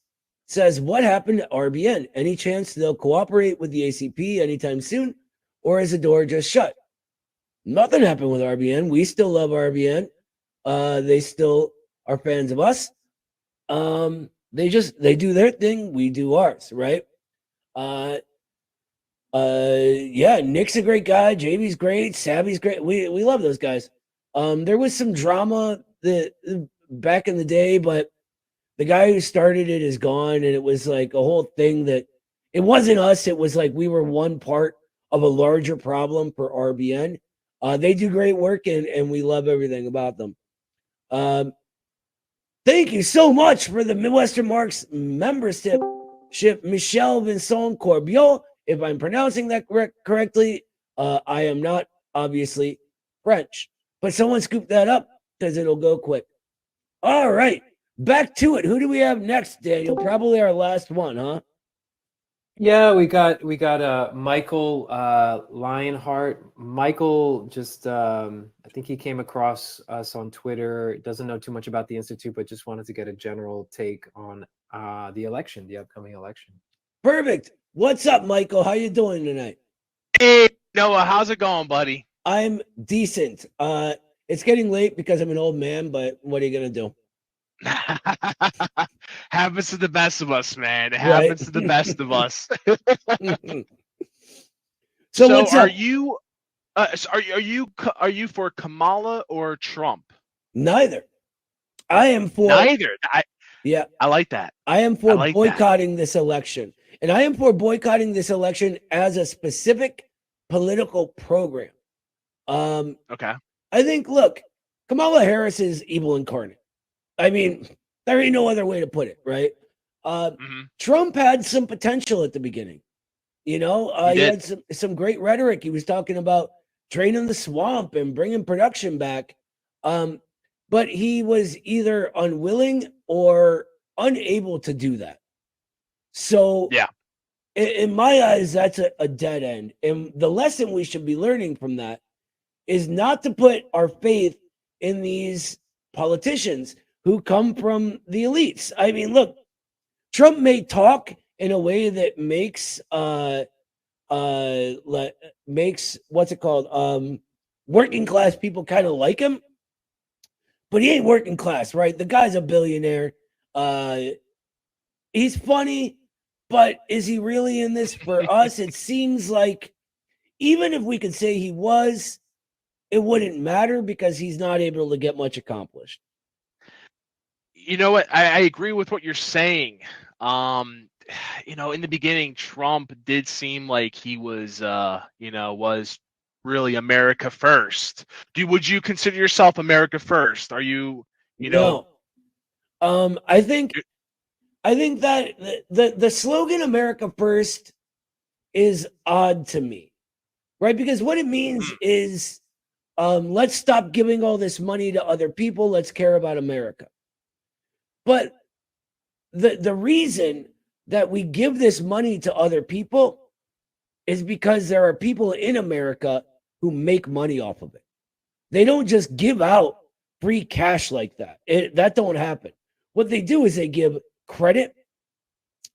says, what happened to RBN? Any chance they'll cooperate with the ACP anytime soon? Or is the door just shut? Nothing happened with RBN. We still love RBN. They still are fans of us. They do their thing. We do ours, right? Nick's a great guy. JB's great. Savvy's great. We love those guys. There was some drama back in the day, but the guy who started it is gone, and it was like a whole thing that it wasn't us. It was like we were one part of a larger problem for RBN. They do great work, and we love everything about them. Thank you so much for the Midwestern Marx membership, Michel Vincent Corbiot. If I'm pronouncing that correctly, I am not obviously French, but someone scoop that up because it'll go quick. All right, back to it. Who do we have next, Daniel? Probably our last one, huh? Yeah, we got Michael Lionheart. Michael just I think he came across us on Twitter. Doesn't know too much about the Institute, but just wanted to get a general take on the upcoming election. Perfect. What's up, Michael? How you doing tonight? Hey, Noah, how's it going, buddy? I'm decent. It's getting late because I'm an old man, but what are you gonna do? Happens to the best of us, man. It happens to the best of us. So what's are up? you are you for Kamala or Trump? Neither. I am for neither. I like that. I am for boycotting this election. And I am for boycotting this election as a specific political program. Okay. I think, look, Kamala Harris is evil incarnate. I mean, there ain't no other way to put it, right? Trump had some potential at the beginning. He had some great rhetoric. He was talking about draining the swamp and bringing production back. But he was either unwilling or unable to do that. So yeah, in my eyes, that's a dead end. And the lesson we should be learning from that is not to put our faith in these politicians who come from the elites. I mean, look, Trump may talk in a way that makes what's it called? Working class people kind of like him, but he ain't working class, right? The guy's a billionaire. He's funny, but is he really in this for us? It seems like even if we could say he was, it wouldn't matter because he's not able to get much accomplished. You know what? I agree with what you're saying. In the beginning, Trump did seem like he was, was really America first. Would you consider yourself America first? Are you, No. I think that the slogan America first is odd to me, right? Because what it means is let's stop giving all this money to other people. Let's care about America. But the reason that we give this money to other people is because there are people in America who make money off of it. They don't just give out free cash like that. That don't happen. What they do is they give credit,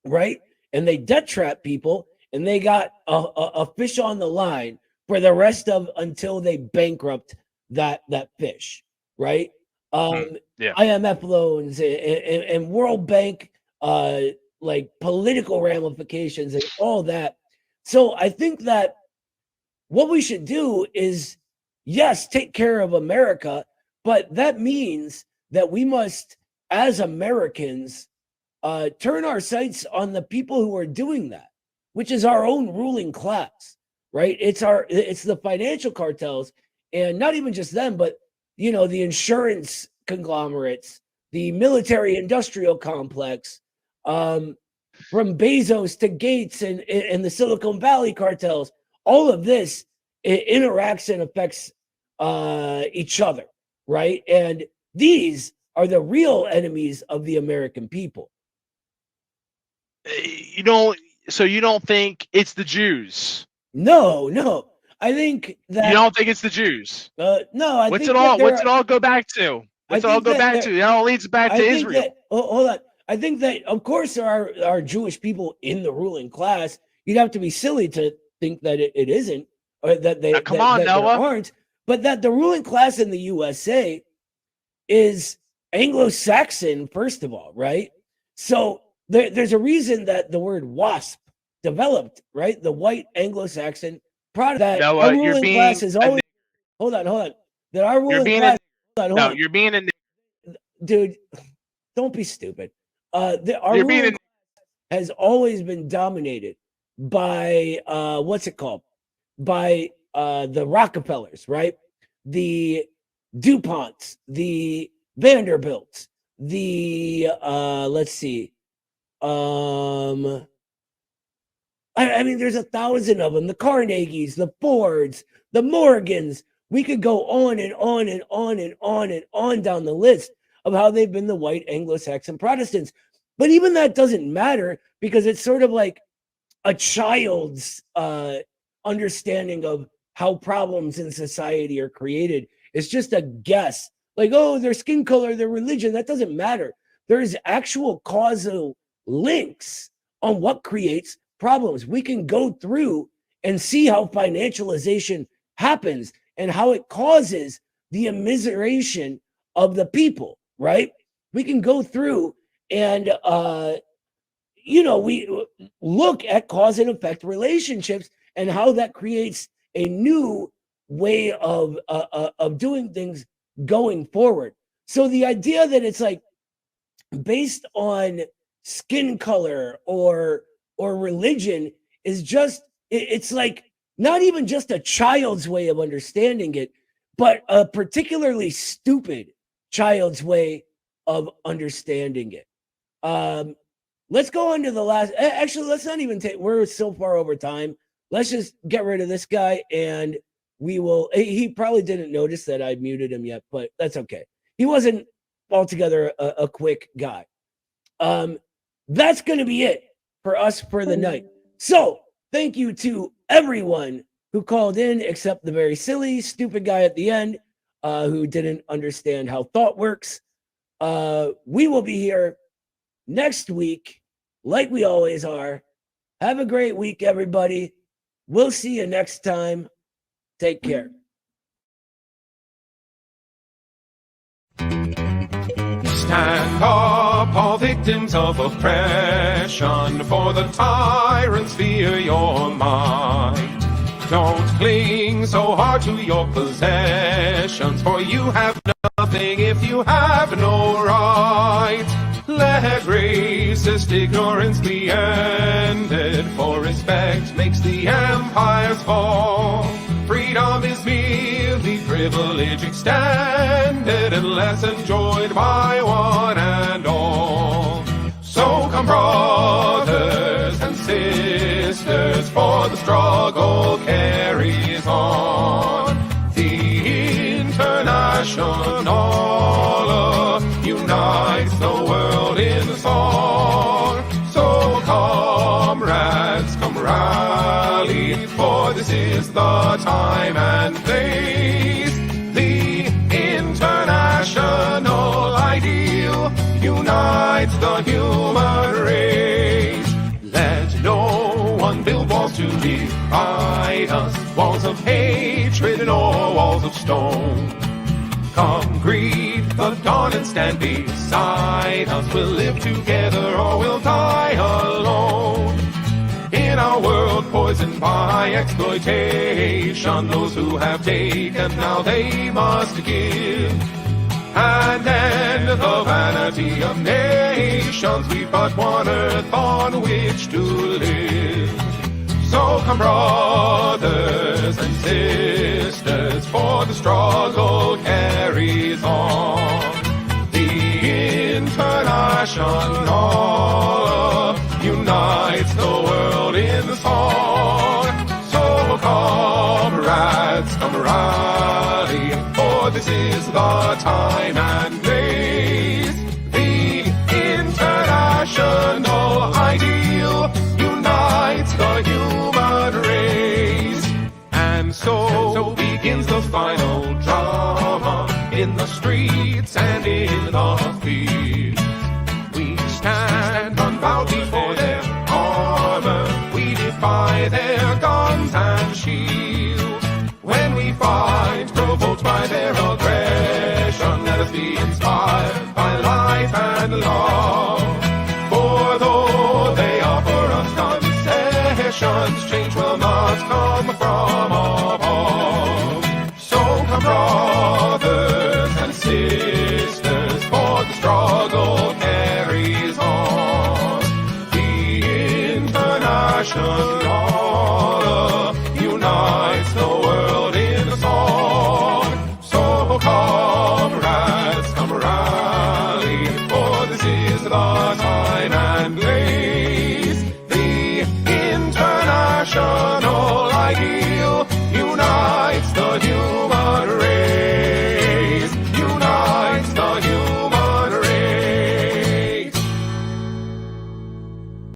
right? And they debt trap people, and they got a fish on the line for the rest of until they bankrupt that fish, right? IMF loans and World Bank, like political ramifications and all that. So I think that what we should do is, yes, take care of America, but that means that we must, as Americans, turn our sights on the people who are doing that, which is our own ruling class, right? It's the financial cartels, and not even just them, but the insurance conglomerates, the military industrial complex, from Bezos to Gates and the Silicon Valley cartels. All of this interacts and affects each other, right? And these are the real enemies of the American people. So you don't think it's the Jews? No. I think that you don't think it's the Jews. No, I what's think it all go back to? What's it all go back to? It all leads back to Israel. Hold on. I think that, of course, there are Jewish people in the ruling class. You'd have to be silly to think that it isn't, or that they Noah. there aren't. But that the ruling class in the USA is Anglo-Saxon, first of all, right? So there's a reason that the word WASP developed, right? The white Anglo-Saxon product. That our ruling class is always. Hold on. That our ruling class. Hold on. You're being a dude. Don't be stupid. Our ruling class has always been dominated by what's it called? By the Rockefellers, right? The DuPonts, the Vanderbilts, the let's see. I mean, there's 1,000 of them. The Carnegies, the Fords, the Morgans. We could go on and on and on and on and on down the list of how they've been the white Anglo-Saxon Protestants. But even that doesn't matter, because it's sort of like a child's understanding of how problems in society are created. It's just a guess. Like, oh, their skin color, their religion, that doesn't matter. There's actual causal links on what creates problems. We can go through and see how financialization happens and how it causes the immiseration of the people, right? We can go through and, we look at cause and effect relationships and how that creates a new way of doing things going forward. So the idea that it's like based on skin color or religion is just, it's like not even just a child's way of understanding it, but a particularly stupid child's way of understanding it. Let's go on to the last. Actually, let's not even take. We're so far over time. Let's just get rid of this guy, and we will. He probably didn't notice that I muted him yet, but that's okay. He wasn't altogether a quick guy. That's going to be it for us for the night. So thank you to everyone who called in, except the very silly, stupid guy at the end who didn't understand how thought works. We will be here next week, like we always are. Have a great week, everybody. We'll see you next time. Take care. Stand up, all victims of oppression, for the tyrants fear your might. Don't cling so hard to your possessions, for you have nothing if you have no right. Let racist ignorance be ended, for respect makes the empires fall. Freedom is merely privilege extended, unless enjoyed by one and all. So come, brothers and sisters, for the struggle carries on. The International unites the world in song. So comrades, come rally, for this is the time and place. The international ideal unites the human race. Let no one build walls to divide us, walls of hatred nor walls of stone. Come greet the dawn and stand beside us. We'll live together or we'll die alone. in our world poisoned by exploitation. Those who have taken, now they must give. And end the vanity of nations. We've but one earth on which to live. So come, brothers and sisters, for the struggle carries on. The International unites the world in the song. So comrades, come rally, for this is the time and place. The international ideal unites the human race. And so begins the final drama, in the streets and in the fields. We stand unbowed before their armor, we defy their guns and shields. When we fight, provoked by their aggression, let us be inspired by life and love. For though they offer us concessions, change will not come from above. So come, brothers and sisters, for the struggle carries on. The International unites the world